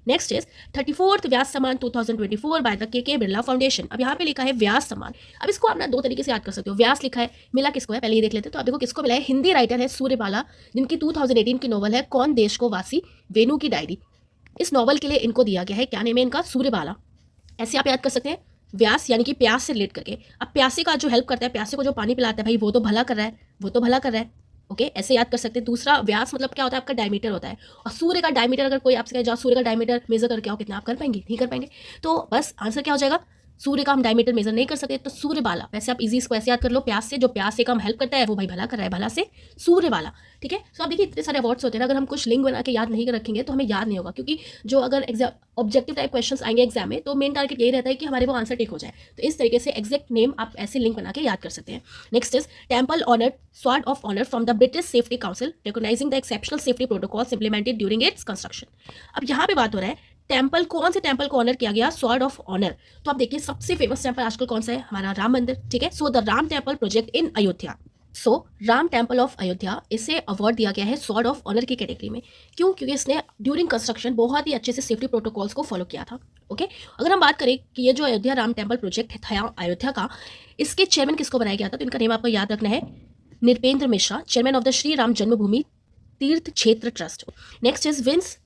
Speaker 1: नेक्स्ट इज 34th व्यास सम्मान 2024 बाय द के बिरला फाउंडेशन। अब यहाँ पे लिखा है व्यास सम्मान। अब इसको आप ना दो तरीके से याद कर सकते हो। व्यास लिखा है, मिला किसको है पहले ये देख लेते हैं। तो आप देखो किसको मिला है? हिंदी राइटर है सूर्यबाला, जिनकी 2018 की नॉवल है कौन देश को वासी, वेणु की डायरी। इस नॉवल के लिए इनको दिया गया है, क्या नेम है इनका? सूर्यबाला। ऐसे आप याद कर सकते हैं, व्यास यानी कि प्यास से रिलेट करके। अब प्यासे का जो हेल्प करता है, प्यासे को जो पानी पिलाता है, भाई वो तो भला कर रहा है, वो तो भला कर रहा है। ओके, ऐसे याद कर सकते हैं। दूसरा, व्यास मतलब क्या होता है? आपका डायमीटर होता है। और सूर्य का डायमीटर, अगर कोई आपसे कहे जाओ सूर्य का डायमीटर मेजर करके आओ, कितना आप कर पाएंगे? नहीं कर पाएंगे। तो बस आंसर क्या हो जाएगा? सूर्य का हम डायमीटर मेजर नहीं कर सकते, तो सूर्यबाला। वैसे आप इजी इसको ऐसे याद कर लो, प्यास से, जो प्यास से कम हेल्प करता है वो भाई भला कर रहा है, भला से सूर्यबाला, ठीक है। तो आप देखिए इतने सारे अवार्ड्स होते हैं, अगर हम कुछ लिंक बना के याद नहीं कर रखेंगे तो हमें याद नहीं होगा, क्योंकि जो अगर एग्जाम ऑब्जेक्टिव टाइप क्वेश्चंस आएंगे एग्जाम में, तो मेन टारगेट यही रहता है कि हमारे वो आंसर टिक हो जाए। तो इस तरीके से एग्जैक्ट नेम आप ऐसे लिंक बना के याद कर सकते हैं। Next is temple honoured sword of honour from the British Safety Council recognising the exceptional safety protocols implemented during its construction. अब यहाँ पे बात हो रहा है टेम्पल, कौन से टेम्पल को ऑनर किया गया? Sword of honour. तो आप देखिए सबसे फेमस टेम्पल आजकल कौन सा है? हमारा राम मंदिर, ठीक है। So the Ram temple project in Ayodhya, so Ram temple of Ayodhya, इसे अवार्ड दिया गया है स्वॉर्ड ऑफ ऑनर की कैटेगरी में। क्यों? क्योंकि इसने ड्यूरिंग कंस्ट्रक्शन बहुत ही अच्छे से सेफ्टी प्रोटोकॉल्स को फॉलो किया था। ओके, अगर हम बात करें कि ये जो अयोध्या राम टेम्पल प्रोजेक्ट था अयोध्या का, इसके चेयरमैन किसको बनाया गया था? तो इनका नेम आपको याद रखना है, Nripendra Mishra, chairman of the Shri Ram Janmabhoomi Teerth Kshetra trust. Next is wins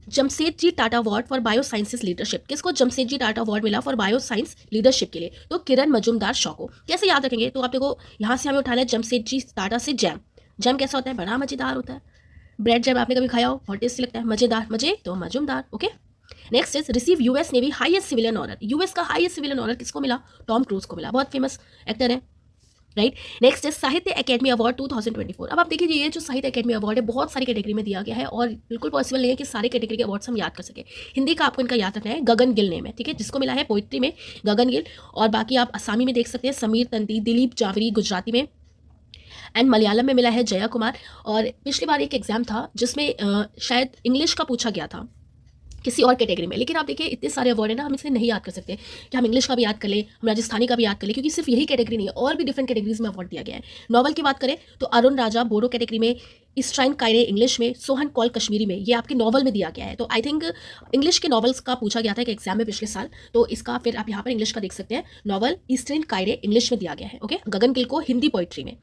Speaker 1: Jamsetji Tata award for biosciences leadership. किसको जमशेदजी टाटा अवार्ड मिला फॉर बायो साइंस लीडरशिप के लिए? तो किरण मजूमदार शॉ को। कैसे याद रखेंगे? तो आप देखो यहाँ से हमें उठाना है जमशेदजी टाटा से जैम। जैम कैसा होता है? बड़ा मजेदार होता है। ब्रेड जैम आपने कभी खाया हो? बहुत टेस्टी लगता है, मजेदार, मजे तो Majumdar. Okay, next is receive US navy highest civilian honour. US का हाईएस्ट सिविलियन ऑनर किसको मिला? टॉम क्रूज को मिला, बहुत फेमस एक्टर है, राइट। नेक्स्ट है साहित्य अकेडमी अवार्ड 2024। अब आप देखिए ये जो साहित्य अकेडमी अवार्ड है बहुत सारी कैटेगरी में दिया गया है और बिल्कुल पॉसिबल नहीं है कि सारे कैटेगरी के अवार्ड्स हम याद कर सके। हिंदी का आपको इनका याद रखना है, गगन गिल नेम है, ठीक है, जिसको मिला है पोइट्री में गगन गिल, और बाकी आप असामी में देख सकते हैं समीर तंती, दिलीप जावरी गुजराती में, एंड मलयालम में मिला है जया कुमार। और पिछली बार एक एग्जाम था जिसमें शायद इंग्लिश का पूछा गया था किसी और कैटेगरी में, लेकिन आप देखिए इतने सारे अवार्ड है ना, हम इसे नहीं याद कर सकते कि हम इंग्लिश का भी याद कर लें, हम राजस्थानी का भी याद कर लें, क्योंकि सिर्फ यही कैटेगरी नहीं है, और भी डिफरेंट कैटेगरीज में अवार्ड दिया गया है। नॉवल की बात करें तो अरुण राजा बोडो कैटेगरी में, इस्ट्राइन कायरे इंग्लिश में, सोहन कौल कश्मीरी में, ये आपके नॉवल में दिया गया है। तो आई थिंक इंग्लिश के नॉवल्स का पूछा गया था कि एग्जाम में पिछले साल, तो इसका फिर आप यहाँ पर इंग्लिश का देख सकते हैं, नॉवल इस्ट्राइन कायरे इंग्लिश में दिया गया है। ओके, गगन गिल को हिंदी पोइट्री में,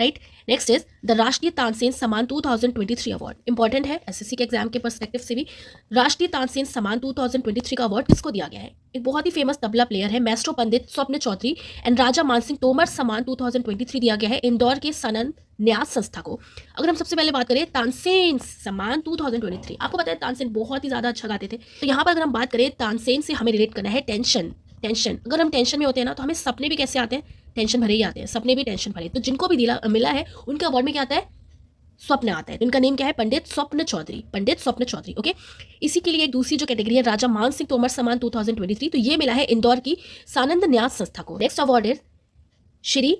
Speaker 1: राइट। नेक्स्ट इज द राष्ट्रीय तानसेन सम्मान 2023 अवार्ड। इंपॉर्टेंट है एसएससी के एग्जाम के पर्सपेक्टिव से भी। राष्ट्रीय तानसेन सम्मान 2023 का अवार्ड किसको दिया गया है? एक बहुत ही फेमस तबला प्लेयर है मैस्ट्रो पंडित स्वप्न चौधरी एंड राजा मानसिंह तोमर सम्मान 2023 दिया गया है इंदौर के सनन न्यास संस्था को। अगर हम सबसे पहले बात करें तानसेन सम्मान 2023, आपको पता है तानसेन बहुत ही ज़्यादा अच्छा गाते थे, तो यहाँ पर अगर हम बात करें तानसेन से हमें रिलेट करना है टेंशन। अगर हम टेंशन में होते हैं ना तो हमें सपने भी कैसे आते हैं? टेंशन भरे ही आते हैं, सपने भी टेंशन भरे। तो जिनको भी मिला है उनके अवार्ड में क्या आता है? स्वप्न आता है। तो इनका नेम क्या है? पंडित स्वप्न चौधरी। ओके। इसी के लिए एक दूसरी जो कैटेगरी है राजा मान सिंह तोमर सम्मान 2023, तो ये मिला है इंदौर की सानंद न्यास संस्था को। नेक्स्ट अवार्ड है Shri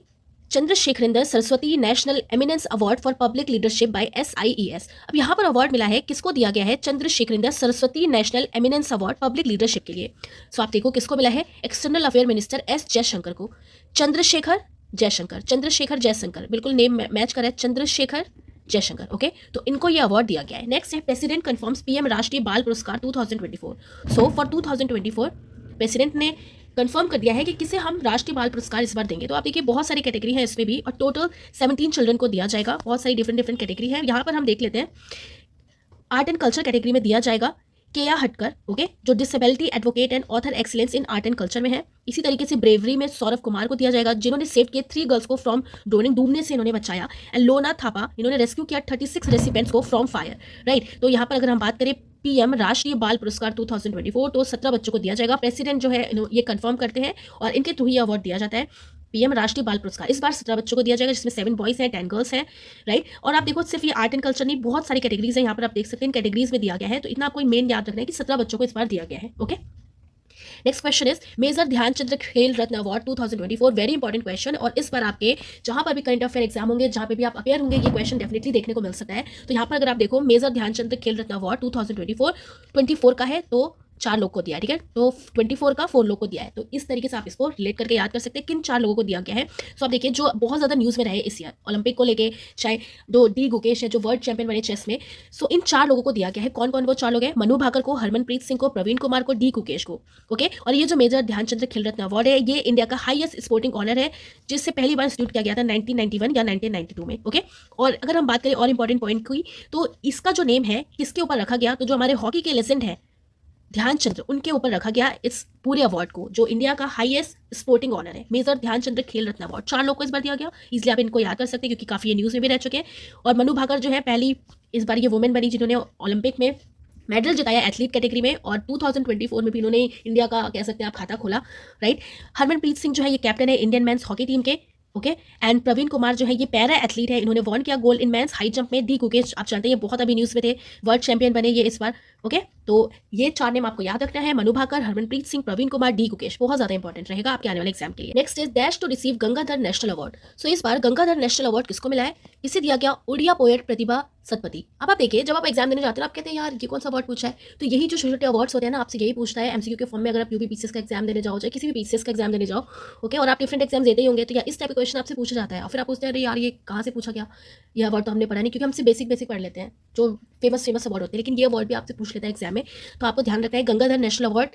Speaker 1: Chandrasekharendra Saraswati national eminence award for public leadership by SIES। अब यहाँ पर अवार्ड मिला है, किसको दिया गया है? Chandrashekharendra Saraswati national eminence award public leadership के लिए। सो आप देखो किसको मिला है? External affair minister S Jaishankar को। चंद्रशेखर जयशंकर, बिल्कुल नेम मैच कर रहा है, चंद्रशेखर जयशंकर। ओके, तो इनको ये अवार्ड दिया गया है। नेक्स्ट है प्रेसिडेंट कंफर्म्स PM राष्ट्रीय बाल पुरस्कार 2024। सो फॉर 2024 प्रेसिडेंट ने कंफर्म कर दिया है कि किसे हम राष्ट्रीय बाल पुरस्कार इस बार देंगे। तो आप देखिए बहुत सारी कैटेगरी है इसमें भी, और टोटल 17 चिल्ड्रन को दिया जाएगा। बहुत सारी डिफरेंट कैटेगरी है। यहाँ पर हम देख लेते हैं आर्ट एंड कल्चर कैटेगरी में दिया जाएगा केया हटकर, ओके, जो disability advocate and author excellence in art and culture में है। इसी तरीके से ब्रेवरी में सौरभ कुमार को दिया जाएगा, जिन्होंने सेव किए 3 गर्ल्स को फ्रॉम ड्रोनिंग, डूबने से इन्होंने बचाया। एंड लोना थापा, इन्होंने रेस्क्यू किया 36 रेसिपेंट्स को फ्रॉम फायर, राइट। तो यहाँ पर अगर हम बात करें PM राष्ट्रीय बाल पुरस्कार 2024, तो 17 बच्चों को दिया जाएगा। प्रेसिडेंट जो है ये कंफर्म करते हैं और इनके थ्रू ही अवार्ड दिया जाता है। PM राष्ट्रीय बाल पुरस्कार इस बार 17 बच्चों को दिया जाएगा, जिसमें 7 बॉयज हैं, 10 गर्ल्स हैं, राइट। और आप देखो सिर्फ ये आर्ट एंड कल्चर नहीं, बहुत सारी कैटेगरीज है यहाँ पर, आप देख सकते हैं इन कैटेगरीज में दिया गया है। तो इतना आपको मेन याद रखना है कि 17 बच्चों को इस बार दिया गया है। Okay. Next question is major Dhyanchandra Khel Ratna award 2024। Very important question, और इस बार आपके जहां पर भी करंट अफेयर एग्जाम होंगे, जहां पे भी आप अपेयर होंगे, ये क्वेश्चन डेफिनेटली देखने को मिल सकता है। तो यहाँ पर अगर आप देखो मेजर ध्यानचंद्र खेल रत्न अवार्ड 2024 का है, तो 4 लोग को दिया है, ठीक है। तो 24 का 4 लोग को दिया है। तो इस तरीके से आप इसको रिलेट करके याद कर सकते हैं किन 4 लोगों को दिया गया है। सो आप देखिए जो बहुत ज़्यादा न्यूज़ में रहे इस ईयर ओलंपिक को लेके, चाहे डी गुकेश है जो वर्ल्ड चैंपियन बने चेस में। सो इन 4 लोगों को दिया गया है। कौन कौन वो 4 लोग हैं? मनु भाकर को, हरमनप्रीत सिंह को, प्रवीण कुमार को, डी गुकेश को। ओके। और ये जो मेजर ध्यानचंद्र खेल रत्न अवार्ड है, ये इंडिया का हाईएस्ट स्पोर्टिंग ऑनर है, जिससे पहली बार इंस्टीट्यूट किया गया था 1991 या 1992 में। ओके। और अगर हम बात करें और इंपॉर्टेंट पॉइंट की, तो इसका जो नेम है किसके ऊपर रखा गया? तो जो हमारे हॉकी के लेजेंड है ध्यानचंद्र, उनके ऊपर रखा गया इस पूरे अवार्ड को, जो इंडिया का हाईएस्ट स्पोर्टिंग ऑनर है, मेजर ध्यानचंद्र खेल रत्न अवार्ड। 4 लोग को इस बार दिया गया। इसलिए आप इनको याद कर सकते हैं क्योंकि काफ़ी ये न्यूज़ में भी रह चुके हैं। और मनु भाकर जो है पहली इस बार ये वुमेन बनी जिन्होंने ओलंपिक में मेडल जिताया एथलीट कैटेगरी में, और 2024 में भी इन्होंने इंडिया का कह सकते हैं आप खाता खोला, राइट। हरमनप्रीत सिंह जो है ये कैप्टन है इंडियन मेंस हॉकी टीम के, ओके। एंड प्रवीण कुमार जो है ये पैरा एथलीट है, इन्होंने वॉन किया gold in men's high jump में। डी गुकेश आप जानते हैं ये बहुत अभी न्यूज़ में थे, वर्ल्ड चैंपियन बने ये इस बार, ओके। तो ये 4 नेम आपको याद रखना है, मनु भाकर, हरमनप्रीत सिंह, प्रवीण कुमार, डी गुकेश। बहुत ज्यादा इंपॉर्टेंट रहेगा आपके आने वाले एग्जाम के लिए। Next is dash to receive Gangadhar national award. So इस बार गंगाधर नेशनल अवार्ड किसको मिला है? इसे दिया गया उड़िया पोएट प्रतिभा सतपथी। अब आप देखिए जब आप एग्जाम देने जाते हैं आप कहते हैं यार ये कौन सा अवार्ड पूछा है, तो यही जो छोटे छोटे अवार्ड्स होते हैं ना, आपसे यही पूछता है MCQ के फॉर्म में। अगर आप UPPCS का एग्जाम देने जाओ, चाहे किसी भी PCS का एग्जाम देने जाओ, ओके, और आप डिफरेंट एग्जाम देते ही होंगे, तो या इस टाइप का क्वेश्चन आपसे पूछा जाता है। और फिर आप पूछते हैं अरे यार ये कहाँ से पूछा गया, ये अवार्ड तो हमने पढ़ा नहीं, क्योंकि हमसे बेसिक पढ़ लेते हैं जो फेमस अवार्ड होते हैं, लेकिन ये अवार्ड भी आपसे पूछ लेता है एग्जाम में। तो आपको ध्यान रखना है गंगाधर नेशनल अवार्ड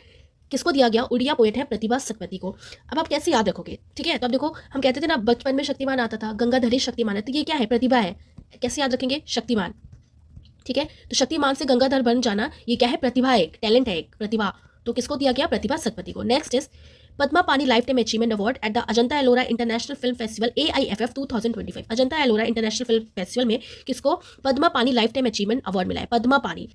Speaker 1: किसको दिया गया? उड़िया पोएट है प्रतिभा सतपथी को। अब आप कैसे याद रखोगे? ठीक है, तो अब देखो हम कहते थे ना बचपन में शक्तिमान आता था, गंगाधरी शक्तिमान है, तो ये क्या है? प्रतिभा है। कैसे याद रखेंगे? शक्तिमान, ठीक है। तो शक्तिमान से गंगाधर बन जाना, ये क्या है? प्रतिभा, एक टैलेंट है, एक प्रतिभा। तो किसको दिया गया? प्रतिभा सतपथी को। नेक्स्ट इज पद्मा पानी life time achievement award at the Ajanta Ellora international film festival AIFF 2025। Ajanta Ellora international film festival में किसको पद्मा पानी लाइफ टाइम अचीवमेंट अवार्ड मिला है? पद्मा पानी।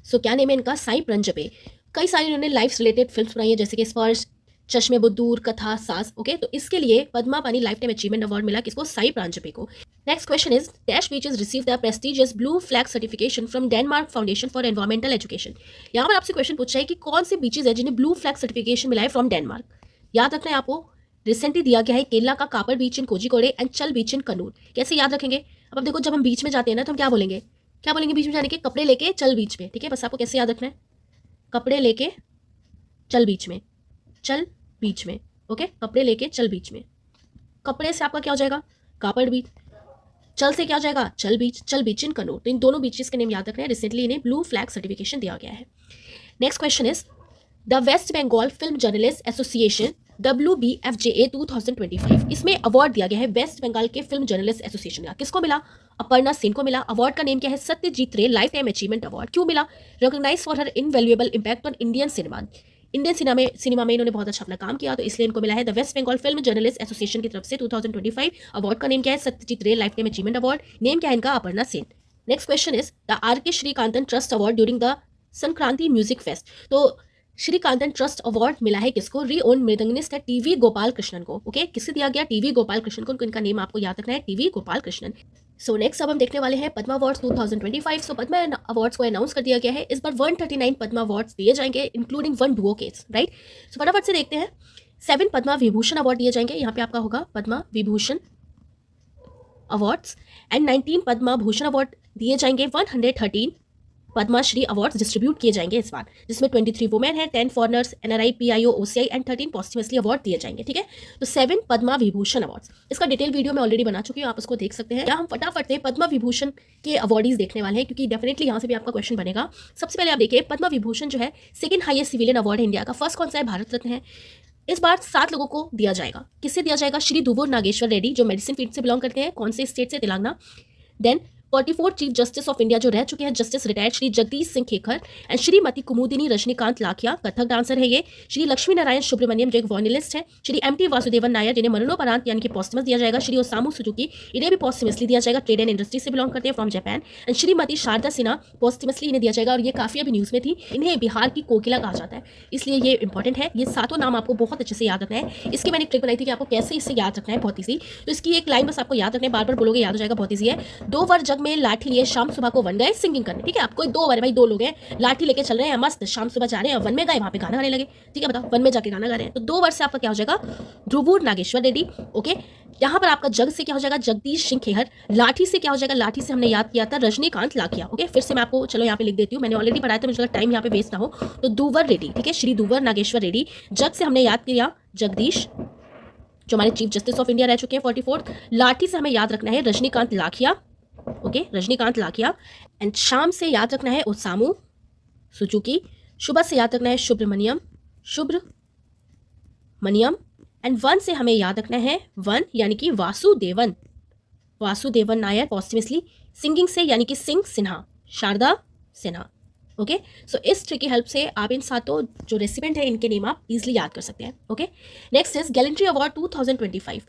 Speaker 1: सो क्या नेम है इनका? साई प्रंजपे। कई सारी इन्होंने लाइफ रिलेटेड फिल्म्स बनाई है, जैसे कि स्पर्श, चश्मे बुद्दूर, कथा, सास, ओके। तो इसके लिए पद्मा पानी लाइफ टाइम अचीवमेंट अवार्ड मिला किसको? साई प्रांजपे को। Next question is dash beaches receive the prestigious blue flag certification from Denmark foundation for environmental education. यहाँ पर आपसे क्वेश्चन पूछा है कि कौन से बीचेस है जिन्हें ब्लू फ्लैग सर्टिफिकेशन मिला है फ्रॉम डेनमार्क। याद रखना है आपको, रिसेंटली दिया गया है केरला का copper beach in Kozhikode and चल बीच इन कन्नूर। कैसे याद रखेंगे? अब देखो जब हम बीच में जाते हैं ना तो हम क्या बोलेंगे बीच में जाने के? कपड़े लेके चल बीच में, ठीक है। बस आपको कैसे याद रखना है? कपड़े लेके चल बीच में, चल बीच में, ओके। कपड़े लेके चल बीच में। कपड़े से आपका क्या हो जाएगा? कापड़ बीच। चल से क्या हो जाएगा? चल बीच इन कन्नूर। तो इन दोनों बीचेस के नेम याद रखना है। रिसेंटली इन्हें ब्लू फ्लैग सर्टिफिकेशन दिया गया है। Next question is the West Bengal film journalist association WBFJA 2025 इसमें अवार्ड दिया गया है वेस्ट बंगाल के फिल्म जर्नलिस्ट एसोसिएशन का। किसको मिला? अपर्णा सेन को मिला। अवार्ड का नेम क्या है? सत्यजीत रे लाइफ टाइम अचीवमेंट अवार्ड। क्यों मिला? Recognised for her invaluable impact on Indian cinema. Indian cinema में इन्होंने बहुत अच्छा अपना काम किया, तो इसलिए इनको मिला है the West Bengal film journalist association की तरफ से 2025 अवार्ड का नेम क्या है? सत्यजीत रे life time achievement award. Name क्या है इनका? Aparna Sen. Next question is the R.K. Srikantan trust award during the Sankranti music fest. तो श्रीकांतन ट्रस्ट अवार्ड मिला है किसको? री ओन मृदंगनिस्ट है टीवी गोपाल कृष्णन को। ओके, किससे दिया गया? टीवी गोपाल कृष्णन को। इनका नेम आपको याद रखना है, TV Gopal Krishnan. So next अब हम देखने वाले हैं पद्मा अवार्ड्स 2025। सो पद्मा अवार्ड्स को अनाउंस कर दिया गया है। इस बार 139 पद्मा अवार्ड्स दिए जाएंगे इंक्लूडिंग 1 डुओ केस, राइट। सो फटाफट से देखते हैं। 7 पद्मा विभूषण अवार्ड दिए जाएंगे। यहाँ पे आपका होगा Padma Vibhushan awards and 19 Padma Bhushan award दिए जाएंगे। 113 पद्माश्री अवार्ड्स डिस्ट्रीब्यूट किए जाएंगे इस बार, जिसमें 23 वुमेन है, 10 foreigners, NRI, PIO, OCI and 13 posthumously award दिए जाएंगे। ठीक है, तो 7 पद्मा विभूषण अवार्ड्स। इसका डिटेल वीडियो मैं ऑलरेडी बना चुकी हूँ, आप उसको देख सकते हैं। या हम फटाफट से पद्मा विभूषण के अवार्डीज देखने वाले हैं, क्योंकि डेफिनेटली यहाँ से भी आपका क्वेश्चन बनेगा। सबसे पहले आप देखिए, पद्मा विभूषण जो है सेकंड हाईएस्ट सिविलियन अवार्ड है इंडिया का। फर्स्ट कौन सा है? भारत रत्न है। इस बार 7 लोगों को दिया जाएगा। किससे दिया जाएगा? श्री दुवुर नागेश्वर रेड्डी, जो मेडिसिन फील्ड से बिलोंग करते हैं। कौन से स्टेट से? Telangana. Then 44 chief justice of India जो रह चुके हैं, justice retired Shri Jagdish Singh Khehar and Shrimati Kumudini Rajnikant Lakhia, Kathak dancer है ये। श्री लक्ष्मी नारायण सुब्रमण्यम जो एक वॉयलिनिस्ट है। श्री MT वासुदेवन नायर जिन्हें मरणोपरांत यानी कि पॉस्टमस दिया जाएगा। श्री ओसामू सुजुकी, इन्हें भी पॉस्टमसली दिया जाएगा, ट्रेड एंड इंडस्ट्री से बिलोंग करते हैं, from Japan. And Shrimati Sharda Sinha posthumously इन्हें दिया जाएगा, और ये काफी अभी न्यूज में थी। इन्हें बिहार की कोकिला कहा जाता है, इसलिए ये इंपॉर्टेंट है। ये 7 नाम आपको बहुत अच्छे से याद रखना है। इसकी मैंने एक ट्रिक बनाई थी कि आपको कैसे इससे याद रखना है, बहुत ईजी। तो इसकी एक लाइन बस आपको याद रखना है, बार बार बोलोगे याद हो जाएगा, बहुत ईजी है। 2 बार जग में लाठी लिए शाम सुबह को वन गए सिंगिंग करने। ठीक है, आपको 2 बार, भाई 2 लोग हैं, लाठी लेके चल रहे हैं, मस्त शाम सुबह जा रहे हैं, वन में गए, वहां पे गाना गाने लगे। ठीक है, बताओ, वन में जाके गाना गा रहे हैं, तो 2 बार से आपका क्या हो जाएगा? ध्रुवुर नागेश्वर रेड्डी। ओके, यहाँ पर आपका जग से क्या हो जाएगा? जगदीश सिंह खेहर। लाठी से क्या हो जाएगा? लाठी से हमने याद किया था रजनीकांत लाखिया। ओके, फिर से मैं आपको चलो यहाँ पे लिख देती हूँ, मैंने ऑलरेडी पढ़ाया था, मुझे टाइम यहाँ पे वेस्ट ना हो। तो दुवर रेड्डी, ठीक है, श्री दुवर नागेश्वर रेड्डी। जग से हमने याद किया जगदीश, जो हमारे चीफ जस्टिस ऑफ इंडिया रह चुके हैं 44। लाठी से हमें याद रखना है रजनीकांत लाखिया। ओके, रजनीकांत लाखिया। एंड शाम से याद रखना है ओसामू सुजुकी। सुबह से याद रखना है शुभ्रमण्यम। एंड वन से हमें याद रखना है वन यानी कि वासुदेवन नायर, पॉस्टमसली। सिंगिंग से यानी कि सिन्हा, शारदा सिन्हा। ओके, सो इस ट्रिक की हेल्प से आप इन 7 जो रेसिपेंट है इनके नेम आप इजीली याद कर सकते हैं। Okay, next is gallantry award 2025,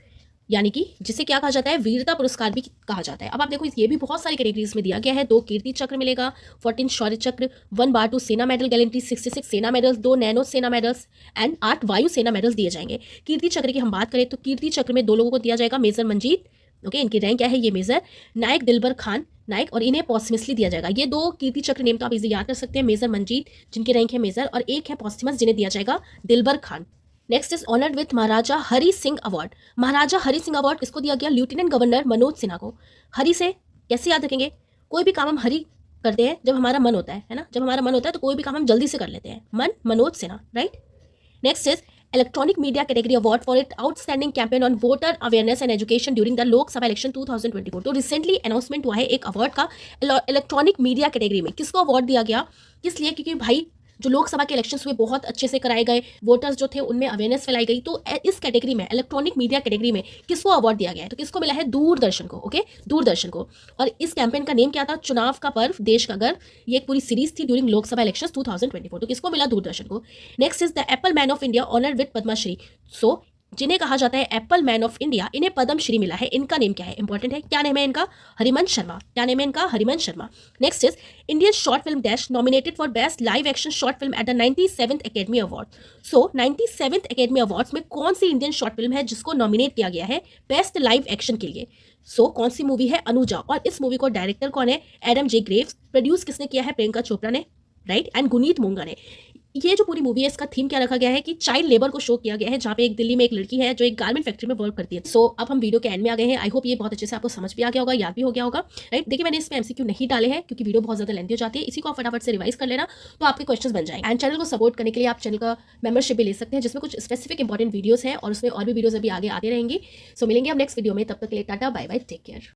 Speaker 1: यानी कि जिसे क्या कहा जाता है? वीरता पुरस्कार भी कहा जाता है। अब आप देखो, ये भी बहुत सारी कैटेगरीज में दिया गया है। 2 कीर्ति चक्र मिलेगा, 14 शौर्य चक्र, 1 बार 2 सेना मेडल गैलेंट्री, 66 सेना मेडल्स, 2 नैनो सेना मेडल्स एंड 8 वायु सेना मेडल्स दिए जाएंगे। कीर्ति चक्र की हम बात करें तो कीर्ति चक्र में 2 लोगों को दिया जाएगा, मेजर मंजीत। ओके, इनकी रैंक क्या है? ये मेजर। नायक दिलबर खान नायक, और इन्हें पॉस्टमसली दिया जाएगा। ये 2 कीर्ति चक्र नेम तो आप इजीली याद कर सकते हैं, मेजर मंजीत जिनकी रैंक है मेजर, और एक है पॉस्टमस जिन्हें दिया जाएगा Dilbar Khan. Next is honoured with Maharaja Hari Singh award. Maharaja Hari Singh award किसको दिया गया? लेफ्टिनेंट गवर्नर मनोज सिन्हा को। हरि से कैसे याद रखेंगे? कोई भी काम हम हरि करते हैं जब हमारा मन होता है ना, जब हमारा मन होता है तो कोई भी काम हम जल्दी से कर लेते हैं। Manoj Sinha, right. Next is electronic media category award for it outstanding campaign on voter awareness and education during the Lok Sabha election 2024। तो रिसेंटली अनाउंसमेंट हुआ है एक अवार्ड का इलेक्ट्रॉनिक मीडिया कैटेगरी में। किसको अवार्ड दिया गया? किस लिए? क्योंकि भाई जो लोकसभा के इलेक्शंस हुए बहुत अच्छे से कराए गए, वोटर्स जो थे उनमें अवेयरनेस फैलाई गई। तो इस कैटेगरी में, इलेक्ट्रॉनिक मीडिया कैटेगरी में किसको अवार्ड दिया गया है? तो किसको मिला है? दूरदर्शन को। ओके, दूरदर्शन को। और इस कैंपेन का नेम क्या था? चुनाव का पर्व देश का गर्व। ये एक पूरी सीरीज थी ड्यूरिंग लोकसभा इलेक्शंस 2024। तो किसको मिला? दूरदर्शन को। Next is the apple man of India honoured with Padma Shri. So जिन्हें कहा जाता है एप्पल मैन ऑफ इंडिया, इन्हें पद्मश्री मिला है। इनका नेम क्या है? इंपॉर्टेंट है। क्या नेम है इनका? हरिवंश शर्मा। क्या नेम है इनका? Harivansh Sharma. Next is Indian short film dash nominated for best live action short film at the 97th academy award. So 97th academy awards में कौन सी इंडियन शॉर्ट फिल्म है जिसको नॉमिनेट किया गया है बेस्ट लाइव एक्शन के लिए? सो कौन सी मूवी है? अनुजा। और इस मूवी को डायरेक्टर कौन है? एडम जे ग्रेव्स। प्रोड्यूस किसने किया है? प्रियंका चोपड़ा ने, राइट, एंड गुनीत मोंगा ने। ये जो पूरी मूवी है इसका थीम क्या रखा गया है कि चाइल्ड लेबर को शो किया गया है, जहाँ पे एक दिल्ली में एक लड़की है जो एक गारमेंट फैक्ट्री में वर्क करती है। सो अब हम वीडियो के एंड में आ गए हैं। आई होप ये बहुत अच्छे से आपको समझ भी आ गया होगा, याद भी हो गया होगा, राइट। देखिए, मैंने इसमें MCQ नहीं डाले हैं क्योंकि वीडियो बहुत ज्यादा लेंथी हो जाती है। इसी को आप फटाफट से रिवाइज कर लेना तो आपके क्वेश्चन बन जाएंगे। एंड चैनल को सपोर्ट करने के लिए आप चैनल का मेंबरशिप भी ले सकते हैं, जिसमें कुछ स्पेसिफिक इंपॉर्टेंट वीडियोस है और उसमें और भी वीडियोस अभी आगे आते रहेंगी। सो मिलेंगे अब नेक्स्ट वीडियो में, तब तक के लिए tata bye bye, take care.